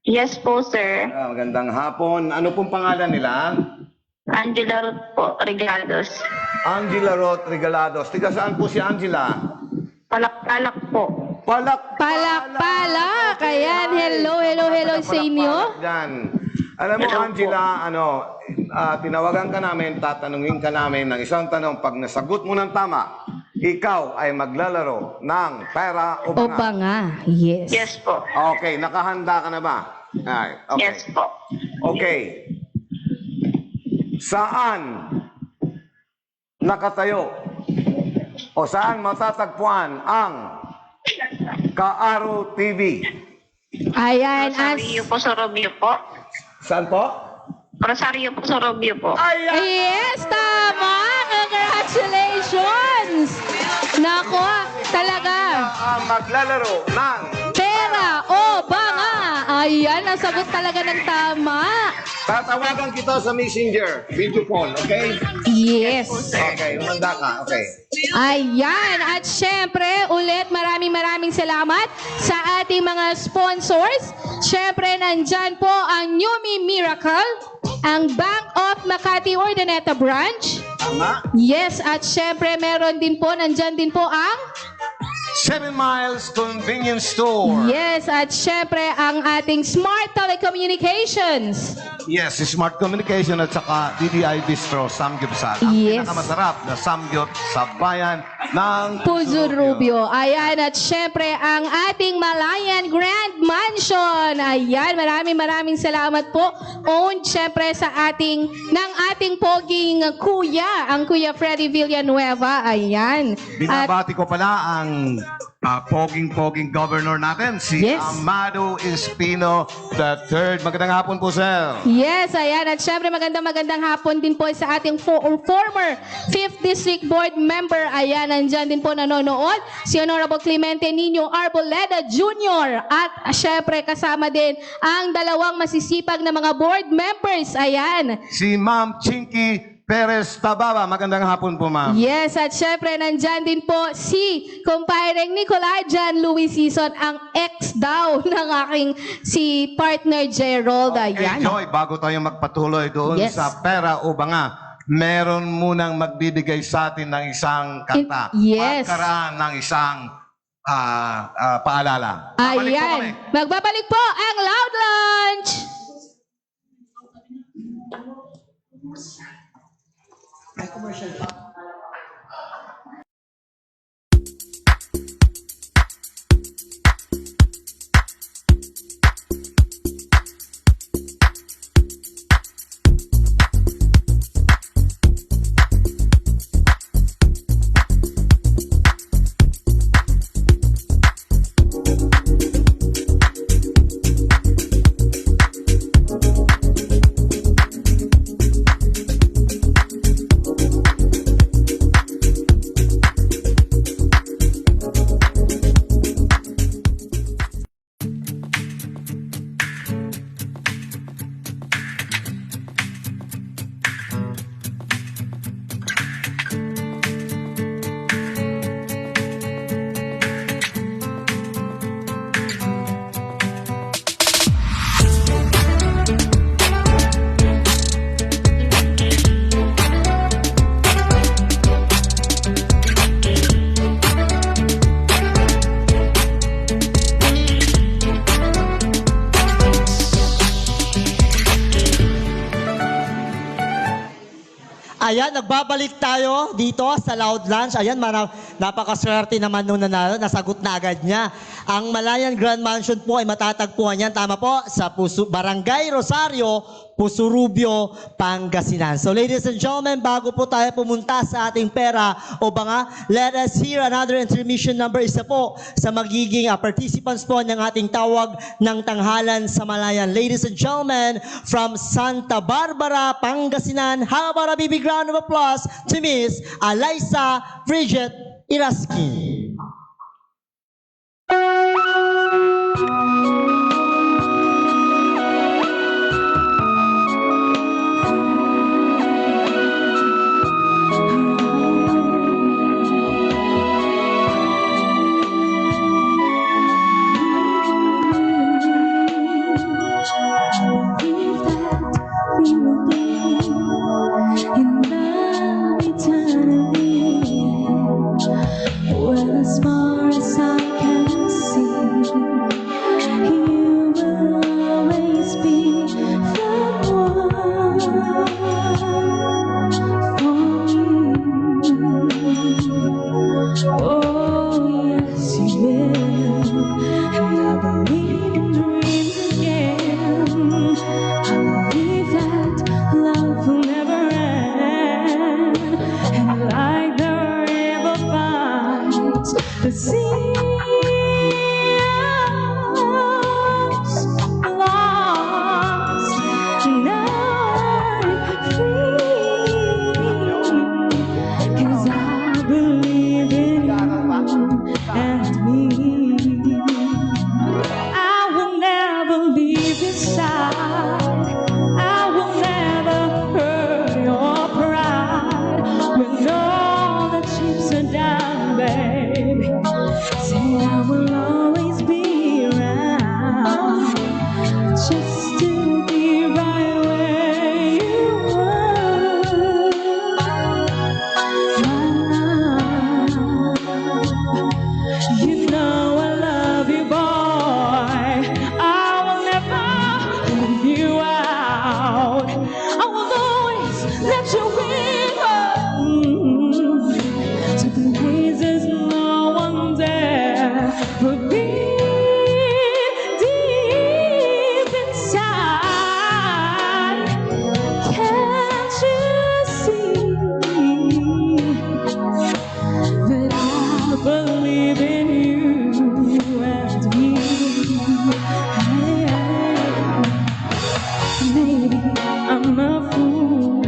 Yes po, sir. Magandang hapon. Ano pong pangalan nila? Angela Ruth po, Regalos. Angela Roth Regalados. Tiga saan po si Angela? Palak-palak po. Palak-palak! Ayan, hello sa inyo. Yan. Alam mo, Hello Angela, tinawagan ka namin, tatanungin ka namin ng isang tanong. Pag nasagot mo ng tama, ikaw ay maglalaro ng pera o O banga? banga. Yes. Yes po. Okay, nakahanda ka na ba? Ay, okay. Yes po. Okay. Saan nakatayo o saan matatagpuan ang Kaaro TV? Ayan. Rosario po sa Robio po. Saan po? Rosario po sa Robio po. Ayan! Yes, tama! Congratulations! Nako, talaga. Ang maglalaro ng Pera o banga. Ayan, nasagot talaga ng tama. tatawagan kita sa Messenger, video call, okay? Yes. Okay, umanda ka, okay. Ayan. At syempre, ulit maraming salamat sa ating mga sponsors. Syempre, nandyan po ang Numi Miracle, ang Bank of Makati Urdaneta Branch. Tama? Yes, at syempre, meron din po, nandyan din po ang 7 Miles Convenience Store. yes, at syempre, ang ating Smart Telecommunications. Yes, Smart Communication at saka DDI Bistro, Samgyupsal. Ang Yes. pinakamasarap na samgyup sa bayan ng Puzo Rubio. Ayan, at syempre, ang ating Malayan Grand Mansion. Ayan, maraming salamat po. Owned, syempre, ng ating poging kuya, ang Kuya Freddy Villanueva. Ayan. At Binabati ko pala ang poging governor natin, si Yes. Amado Espino III. Magandang hapon po, sir. yes, ayan. At syempre, magandang hapon din po sa ating former 5th District Board member. Ayan, nandyan din po nanonood. Si Honorable Clemente Nino Arboleda Jr. At syempre, kasama din ang dalawang masisipag na mga board members. Ayan. Si Ma'am Chinky Perez Tababa. Magandang hapon po, ma'am. Yes, at syempre, nandyan din po si kumpareng Nicolai Jan Louis Season, ang ex daw ng aking si partner Gerald. Ayan. Joy, bago tayo magpatuloy doon Yes. sa pera o banga, meron munang magbibigay sa atin ng isang kanta. Yes. Pagkaraan ng isang paalala. Babalik po kami. Ayan. Magbabalik po ang Loud Lunch. Ayan, nagbabalik tayo dito sa Loud Lunch. Ayan, napakaswerte naman nung nanalo. Nasagot na agad niya. Ang Malayan Grand Mansion po ay matatagpuan yan. Tama po, sa Barangay Rosario, Puso Rubio, Pangasinan. So ladies and gentlemen, bago po tayo pumunta sa ating pera o banga, let us hear another intermission number. Isa po sa magiging participants po ng ating tawag ng tanghalan sa Malayan. Ladies and gentlemen, from Santa Barbara, Pangasinan, how about a big round of applause to Miss Alyssa Bridget Iraski. We will be in love eternally. Well, as far as I can see, you will. To places no one dare put me deep inside. Can't you see that I believe in you and me? Maybe I'm a fool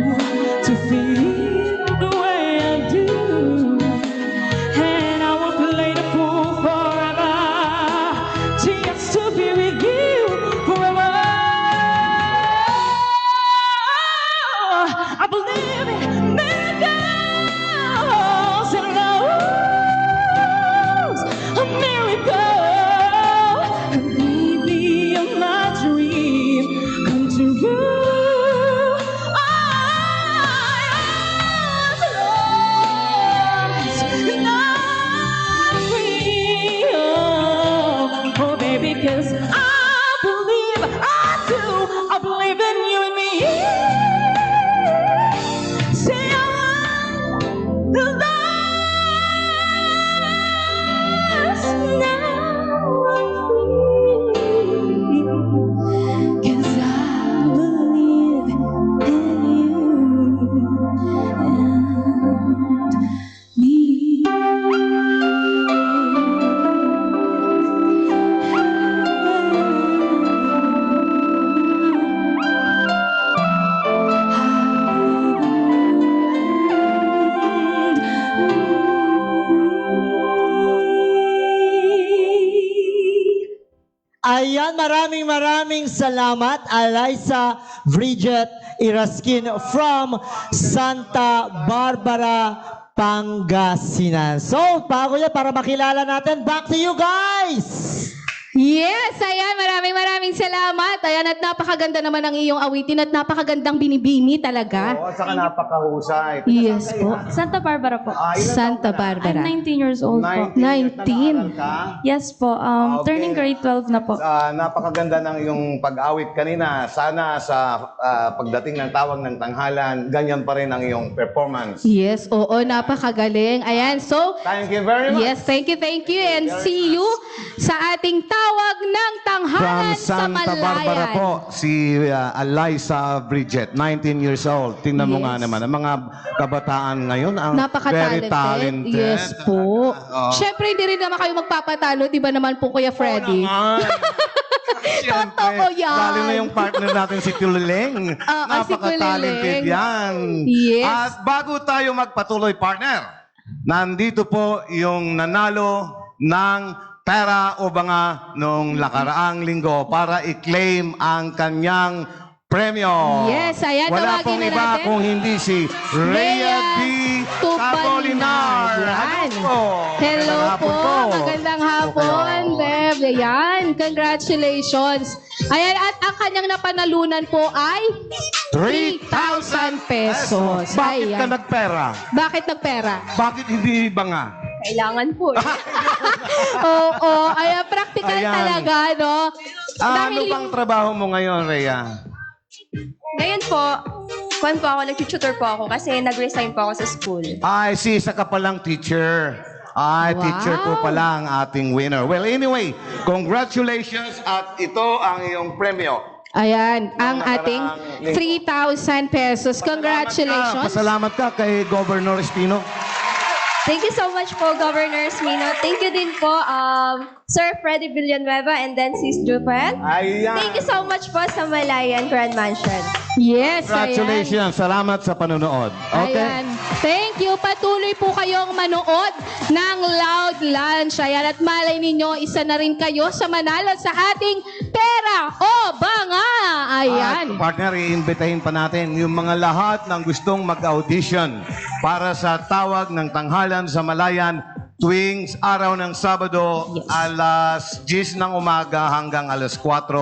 to feel the way I do, and I will play the fool forever, just to be with you forever. I believe in miracles and love's a miracle, and maybe you're my dream come true. Oh, baby, 'cause I believe, I do, I believe in you and me. Say I want the last now I'm free. 'Cause I believe in you and me. Ayan, maraming salamat, Eliza Bridget Iraskin from Santa Barbara, Pangasinan. So, bago yan, para makilala natin, back to you guys! Yes, ayan, maraming salamat. Ayan, at napakaganda naman ang iyong awitin at napakagandang binibini talaga. Oo, at saka napakahusay. Yes po. Santa Barbara po. Ilan Santa taon ka na? Barbara. I'm 19 years old po. 19 years na 19. nag-aaral ka? Yes po. Okay. Turning grade 12 na po. Napakaganda ng iyong pag-awit kanina. Sana sa pagdating ng tawag ng tanghalan, ganyan pa rin ang iyong performance. Yes, oo, napakagaling. Ayan, so, Thank you very much. yes, thank you, and see you sa ating tawag ng tanghalan From sa Santa Barbara Malayan. po, si Eliza Bridget, 19 years old. Tingnan mo Yes. nga naman, ang mga kabataan ngayon, ang very Napaka-talented. talented. Yes po. Oo. Siyempre, hindi rin naman kayo magpapatalo, di ba naman po, Kuya Freddy? Siyempre, Totoo yan. lalo na yung partner natin si Tulileng. Si Napaka-talented Tulileng. yan. Yes. At bago tayo magpatuloy, partner, nandito po yung nanalo ng pera o banga nung nakaraang linggo para i-claim ang kanyang premyo. Yes, ayan, Wala tawagin pong na iba natin. kung hindi si Rhea D. Tapolinar. Yan. Hello po. Hello Magandang po. hapon po. Magandang hapon, Beb. Ayan, congratulations. Ayan, at ang kanyang napanalunan po ay 3,000 pesos. Bakit ka Ayan. nagpera? Bakit nagpera? Bakit hindi banga? Kailangan po. Oo, ayan, practical Ayan. talaga, no? Ano bang trabaho mo ngayon, Rhea? Ngayon po, nag-tutor po ako kasi nag-resign po ako sa school. Ay, si isa ka palang teacher. Ay, Wow. teacher po pala ang ating winner. Well, anyway, congratulations at ito ang iyong premyo. Ayan, ang nakaraang ating linggo. 3,000 pesos. Congratulations. Pasalamat ka kay Governor Espino. Thank you so much po, Governor Smino. Thank you din po, Sir Freddy Villanueva and then Sis Jupet. Ayan. Thank you so much po sa Malayan Grand Mansion. Yes, Congratulations. Salamat sa panonood. Okay? Ayan. Thank you. Patuloy po kayong manood ng Loud Lunch. Ayan. At malay ninyo, isa na rin kayo sa manalo sa ating pera o banga. Ayan. At partner, iimbitahin pa natin yung mga lahat ng gustong mag-audition para sa tawag ng tanghalan sa Malayan tuwing araw ng Sabado, alas 10 ng umaga hanggang alas 4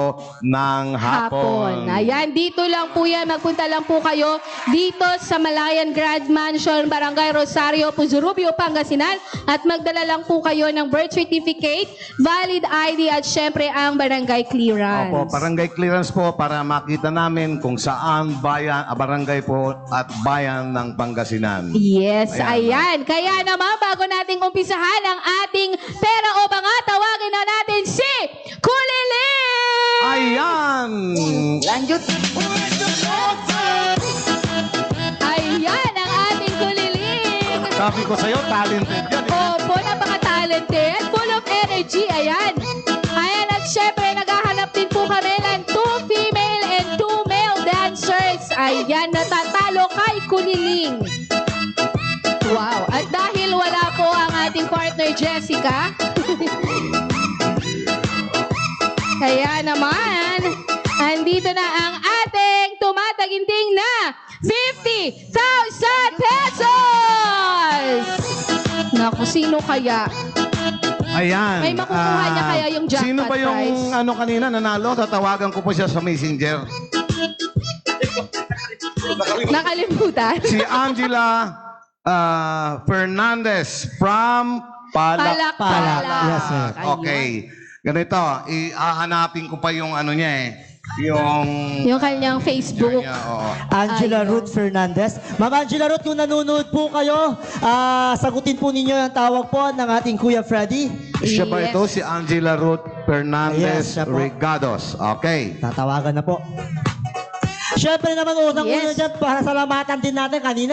ng hapon. Ayan, dito lang po yan. Magpunta lang po kayo dito sa Malayan Grand Mansion, Barangay Rosario, Puzurubio, Pangasinan. At magdala lang po kayo ng birth certificate, valid ID at syempre ang barangay clearance. Opo, barangay clearance po para makita namin kung saan barangay po at bayan ng Pangasinan. Yes, Ayan. ayan. Kaya naman, bago nating umpisahan ang ating pera o banga, tawagin na natin si Kuliling! Ayan! Ayan ang ating Kuliling! Sabi ko sa'yo, talented yan. Opo, napaka-talented, full of energy, ayan. Ayan, at syempre, naghahanap din po kami ng 2 female and 2 male dancers. Ayan, natatalo kay Kuliling. Wow, at dahil wala po ang ating partner Jessica, kaya naman, andito na ang ating tumataginting na 50,000 pesos! Naku, sino kaya? Ayan. May makukuha niya kaya yung jackpot Sino ba yung prize? kanina nanalo? Tatawagan ko po siya sa Messenger. Nakalimutan? Si Angela Fernandez from Palak. Palak. Yes, sir. Okay. Ganito, hahanapin ko pa yung ano niya eh. Yung Kanyang Facebook. oo. Angela Ayun. Ruth Fernandez. Ma'am Angela Ruth, kung nanonood po kayo, sagutin po ninyo ang tawag po ng ating Kuya Freddy. Siya ba Yes. ito? Si Angela Ruth Fernandez Yes, siya po. Regados. Okay. Tatawagan na po. Siyempre naman, unang-una Yes. dyan, para salamatan din natin. Kanina,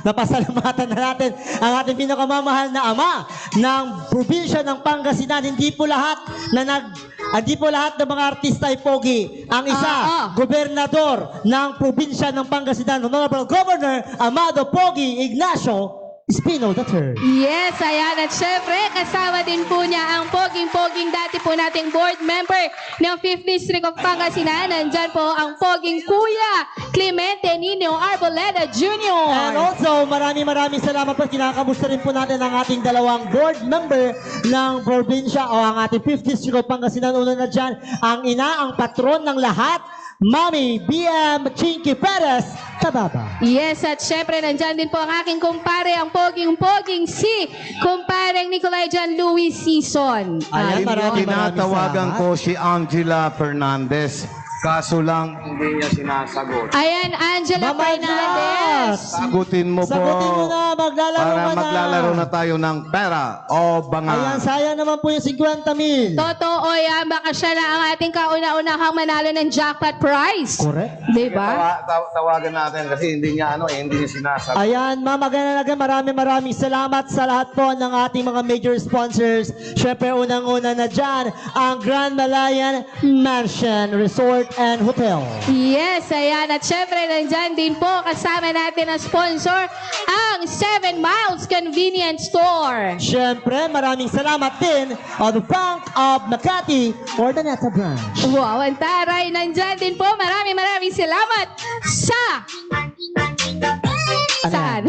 napasalamatan na natin ang ating pinakamamahal na ama ng probinsya ng Pangasinan. Hindi po lahat ng mga artista ay pogi. Ang isa, gobernador ng probinsya ng Pangasinan, Honorable Governor Amado Pogi Ignacio Espino III. Yes, ayan. At syempre, kasama din po niya ang poging-poging dati po nating board member ng 5th District of Pangasinan. Nandyan po ang poging Kuya Clemente Nino Arboleda Jr. And also, maraming salamat po. Kinakamusta rin po natin ang ating dalawang board member ng probinsya o ang ating 5th District of Pangasinan. Una na dyan, ang ina, ang patron ng lahat, Mami BM Chinky Perez Tababa. Yes, at syempre, nandyan din po ang aking kumpare, ang poging-poging si kumpareng Nicolay John Louis Season. Ayan, maraming Tinatawagan salamat. ko si Angela Fernandez. Kaso lang, hindi niya sinasagot. Ayan, Angela Ma'am Fernandez. Sagutin mo po. Sagutin mo na, maglalaro Para ka na. maglalaro na tayo ng pera o banga. Ayan, sayang naman po yung 50,000. Totoo yan, baka siya na ang ating kauna-unahang manalo ng jackpot prize. Correct. Diba? Tawagan natin kasi hindi niya hindi niya sinasagot. Ayan, ma'am, magandang maraming salamat sa lahat po ng ating mga major sponsors. Siyempre, unang-una na dyan, ang Grand Malayan Mansion Resort and Hotel. Yes, ayan. At syempre, nandyan din po kasama natin ang sponsor, ang 7 Miles Convenience Store. Siyempre, maraming salamat din on the Bank of Makati Ordaneta Branch. Wow, ang taray. Nandyan din po. Maraming salamat sa... Saan?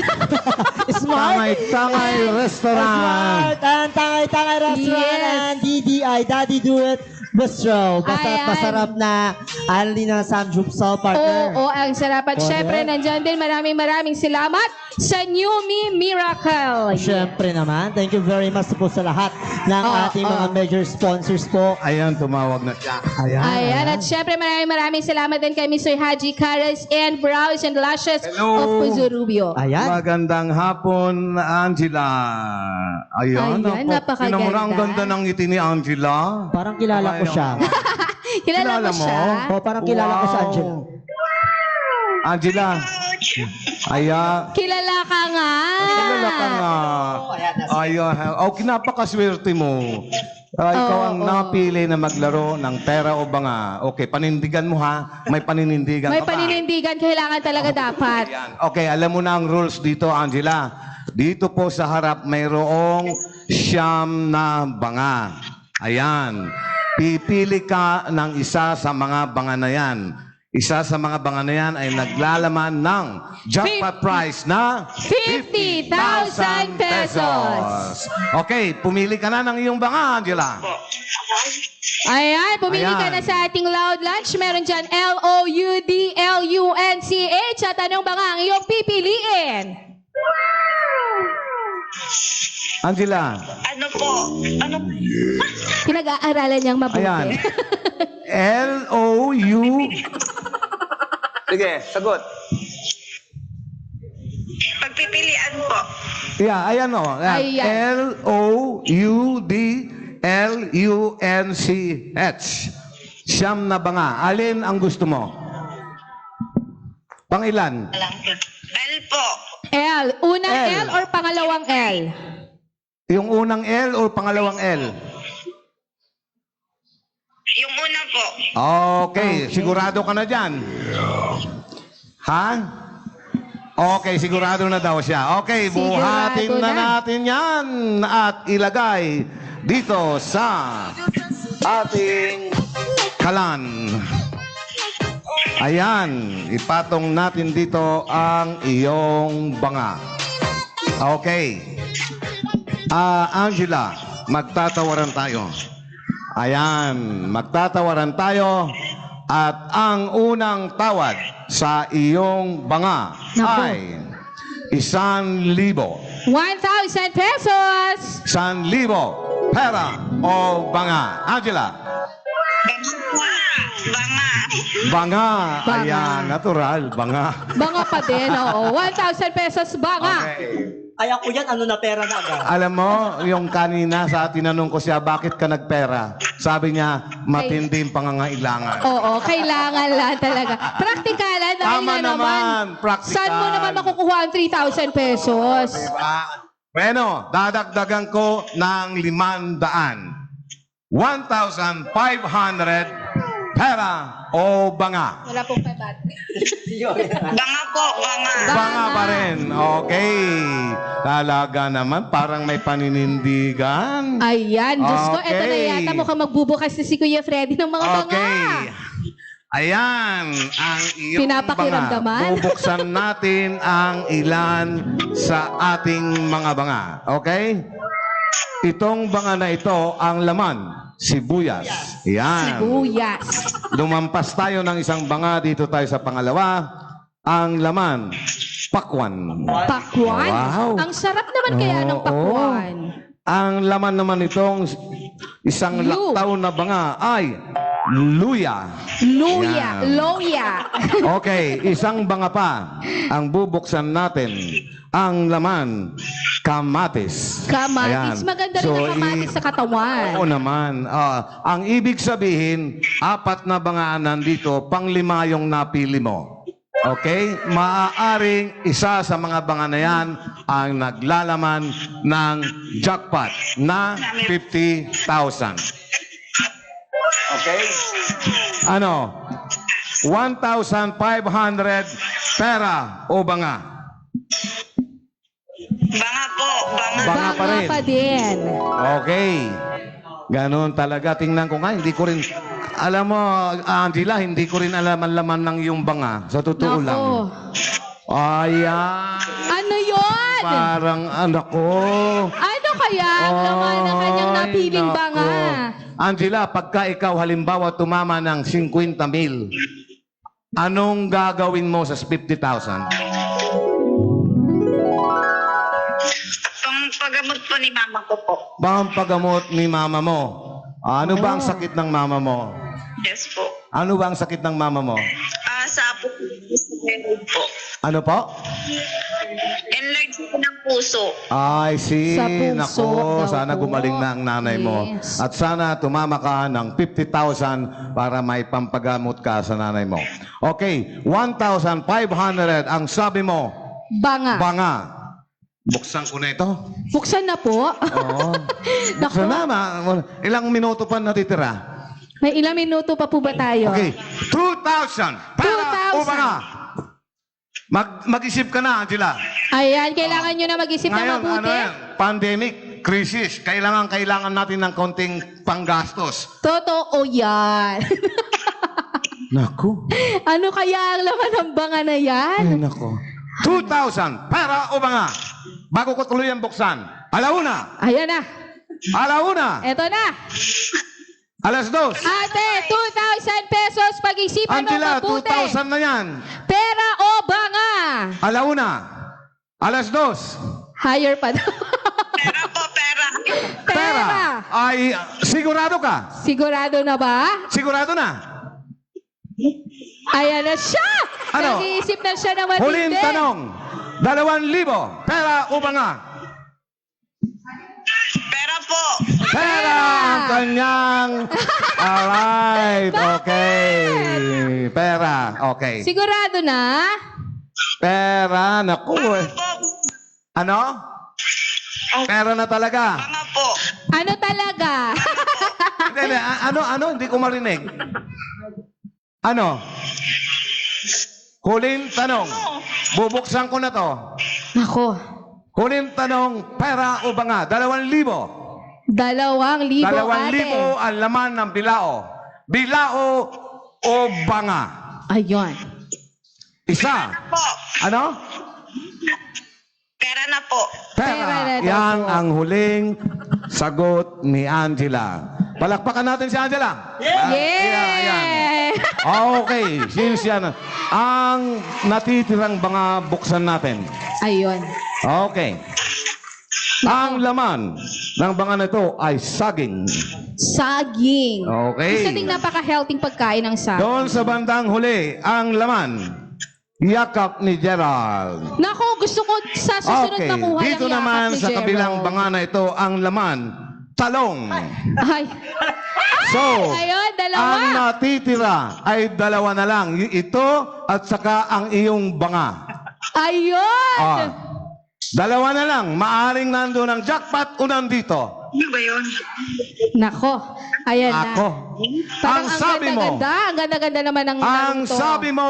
Smart. Tangay Restaurant. Smart and Tangay Restaurant Yes. and DDI, Daddy Do It Bistro. Basta Ayan. masarap na alin ng Samjupsal partner. Oo, ang sarap. At Correct. syempre, nandyan din maraming salamat sa New Me Miracle. Siyempre naman, thank you very much po sa lahat ng ating mga major sponsors po. Ayan, tumawag na siya. Ayan, at syempre maraming salamat din kay Mr. Haji Caras and Brows and Lashes Hello. of Puzurubio. Ayan. Magandang hapon, Angela. Ayan, Ayan, napakaganda. Tinamura ang ganda ng ngiti ni Angela. Parang kilala ko siya. Kilala mo Kilala mo? siya? O, parang kilala ko si Angela. Angela. Kilala ka nga. Kilala ka nga. Ayan. Oh, kinapakaswerte mo. Ikaw ang napili na maglaro ng pera o banga. Okay, panindigan mo ha. May paninindigan May ka ba? paninindigan, kailangan talaga dapat. Yan. Okay, alam mo na ang rules dito, Angela. Dito po sa harap mayroong 9 na banga. Ayan. Pipili ka ng isa sa mga banga na yan. Isa sa mga banga na yan ay naglalaman ng jackpot prize na 50,000 pesos. Okay, pumili ka na ng iyong banga, Angela. Ayan, pumili ka Ayan. na sa ating Loud Lunch. Meron dyan LOUDLUNCH. At anong banga ang iyong pipiliin? Angela, Ano po? Ano? Pinag-aaralan niyang mabuti. ayan. L-O-U... Sige, sagot. Pagpipilian po. Yeah, ayan o. Ayan. L-O-U-D-L-U-N-C-H. Siyam na banga. Alin ang gusto mo? Pangilan? L po. L. Unang L. L or pangalawang L? Yung unang L o pangalawang L? Yung una po. Okay, sigurado ka na dyan. Ha? Okay, sigurado na daw siya. Okay, Sigurado buhatin na na. natin yan at ilagay dito sa ating kalan. Ayan, ipatong natin dito ang iyong banga. Okay. Angela, magtatawaran tayo. Ayan, magtatawaran tayo at ang unang tawad sa iyong banga Naku. ay 1,000. 1,000 pesos. 1,000 pera o banga. Angela, Banga. banga. Banga. Ayan, natural, banga. Banga pa din, oo. 1,000 pesos banga. Ay, ako yan, ano na pera na agad. Alam mo, yung kanina sa tinanong ko siya, bakit ka nagpera? Sabi niya, matindi yung pangangailangan. Oo, kailangan lang talaga. Praktikalan dahil Tama nga naman. naman, praktikal. Saan mo naman makukuha ang 3,000 pesos? Diba? Bueno, dadagdagan ko ng 500. 1,500 pera o banga. Wala pong 500. Banga po. Banga. Banga pa rin. Okay. Talaga naman, parang may paninindigan. Ayan, Diyos ko, eto na Okay. yata mukhang magbubukas na si Kuya Freddy ng mga banga. Okay. Ayan, ang iyong Pinapakiramdaman. banga. Bubuksan natin ang ilan sa ating mga banga. Okay? Itong banga na ito, ang laman, sibuyas. Yan. Sibuyas. Lumampas tayo ng isang banga, dito tayo sa pangalawa. Ang laman, pakwan. Pakwan. Wow. Ang sarap naman kaya ng Oo. pakwan. Ang laman naman nitong isang Lu. laktaw na banga ay luya. Luya. Yan. Loya. Okay, isang banga pa. Ang bubuksan natin, ang laman, kamatis. Kamatis. Ayan. Maganda rin ang kamatis sa katawan. Oo naman. Ang ibig sabihin, 4 na banga nandito, pang-5 yung napili mo. Okay? Maaaring isa sa mga banga na yan ang naglalaman ng jackpot na 50,000. Okay? Ano? 1,500 pera o banga? Banga po. Banga. Banga pa rin. pa din. Okay. Ganon talaga. Tingnan ko nga, hindi ko rin... Alam mo, Angela, hindi ko rin alam ang laman ng iyong banga. Sa totoo lang. Nako. Ayan. Ano yon? Parang anak ko. Ano kaya ang laman ng kanyang Ay, napiling nako. banga? Angela, pagka ikaw halimbawa tumama ng 50,000, anong gagawin mo sa 50,000? Pangpagamot po ni mama ko po. Pampagamot ni mama mo. Ano ba ang Oh. sakit ng mama mo? Yes po. Ano ba ang sakit ng mama mo? Sa po. Po. Ano po? Enlarge po ng puso. I see. Sa puso Nako, daw sana po. gumaling na ang nanay mo. Yes. At sana tumama ka ng 50,000 para may pampagamot ka sa nanay mo. Okay, 1,500 ang sabi mo, Banga. banga. Buksan ko na ito. Buksan na po. Oo. Naku. Buksan na. Ilang minuto pa natitira? May ilang minuto pa po ba tayo? Okay, 2,000. Para 2,000. o banga. Mag-isip ka na, Angela. Ayan, kailangan nyo na mag-isip na Ngayon, mabuti. ano yan? Pandemic, crisis. Kailangan natin ng konting panggastos. Totoo yan. Naku. Ano kaya ang laman ng banga na yan? Ay, nako. 2,000. Pera o banga? Bago ko tuloy ang buksan. Alauna. Ayan na. Alauna. Eto na. Alas 2. Ate, 2,000 pesos. Pag-isipan mo Angela, mabuti. 2,000 na yan. Pera o banga? Alauna. Alas 2. Higher pa daw. Pera. Ay, sigurado ka? Sigurado na ba? Sigurado na? Ayan na siya. Ano? Nag-iisip na siya na matindi. Huling tanong. 2,000. Pera o banga? Pera ang kanyang... Alright, okay. Pera, okay. Sigurado na? Pera, naku eh. Ano? Pera na talaga. Ano talaga? Hindi, ano? Hindi ko marinig. Ano? Huling tanong. Bubuksan ko na to. Nako. Huling tanong, pera o banga? 2,000. 2,000 ate. 2,000 ang laman ng bilao. Bilao o banga? Ayun. Isa. Ano? Pera na po. Pera na Pera. daw Yan po. ang huling sagot ni Angela. Palakpakan natin si Angela. Yeah! Okay. Since yan, ang natitirang banga buksan natin. Ayun. Okay. Ang laman ng banga na ito ay saging. Saging. Okay. Isa ding napaka-healthy pagkain ng saging. Doon sa bandang huli, ang laman, yakap ni Gerald. Nako, gusto ko sa susunod Okay. makuha yung Dito yakap naman ni sa kabilang Gerald. banga na ito, ang laman, talong. Ay. So, Ayun, dalawa. ang natitira ay 2 na lang. Ito at saka ang iyong banga. Ayun. 2 na lang. Maaring nandun ang jackpot o nandito. Ano ba yun? Nako. Ayan Ako. na. Parang Ang sabi mo, ganda-ganda. Ang ganda-ganda naman ng ang narito. sabi mo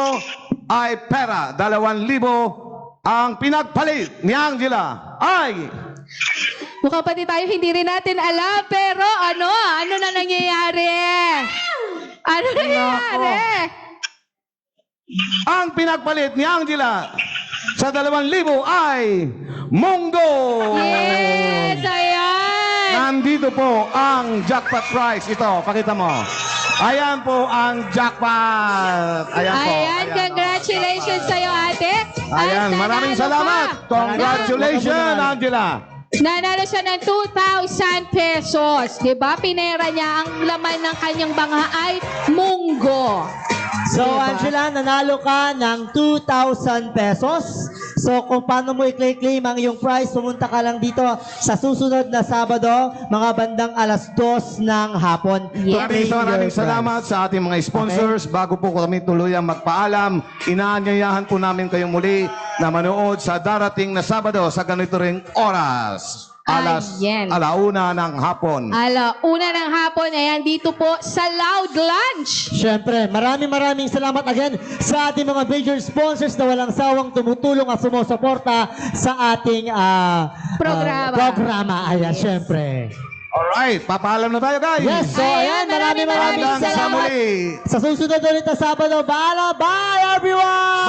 ay pera. 2,000. Ang pinagpalit ni Angela ay... Mukhang pati tayo hindi rin natin alam. Pero ano na nangyayari? Ano nangyayari? Ang pinagpalit ni Angela sa 2,000 ay munggo. Yes, ayan. Nandito po ang jackpot prize. Ito, pakita mo. Ayan po ang jackpot. Ayan po. Ayan, congratulations sa'yo, ate. Ayan, At maraming nanalo salamat. ka. Congratulations, Angela. Nanalo siya ng 2,000 pesos. Diba? Pinera niya ang laman ng kanyang banga ay munggo. So, Diba? Angela, nanalo ka ng 2,000 pesos. So, kung paano mo i-claim ang iyong prize, pumunta ka lang dito sa susunod na Sabado, mga bandang alas 2 ng hapon. to claim your Maraming prize. salamat sa ating mga sponsors. Bago po kami tuluyang magpaalam, inaanyayahan po namin kayong muli na manood sa darating na Sabado sa ganito ring oras. Ayan. Alauna ng hapon. Una ng hapon, ayan, dito po sa Loud Lunch. Siyempre, maraming salamat again sa ating mga major sponsors na walang sawang tumutulong at sumusuporta sa ating programa. Ayan, siyempre. Alright, papaalam na tayo guys. Yes, so ayan, maraming maraming Hanggang sa salamat. muli. Sa susunod ulit na Sabado, bye everyone!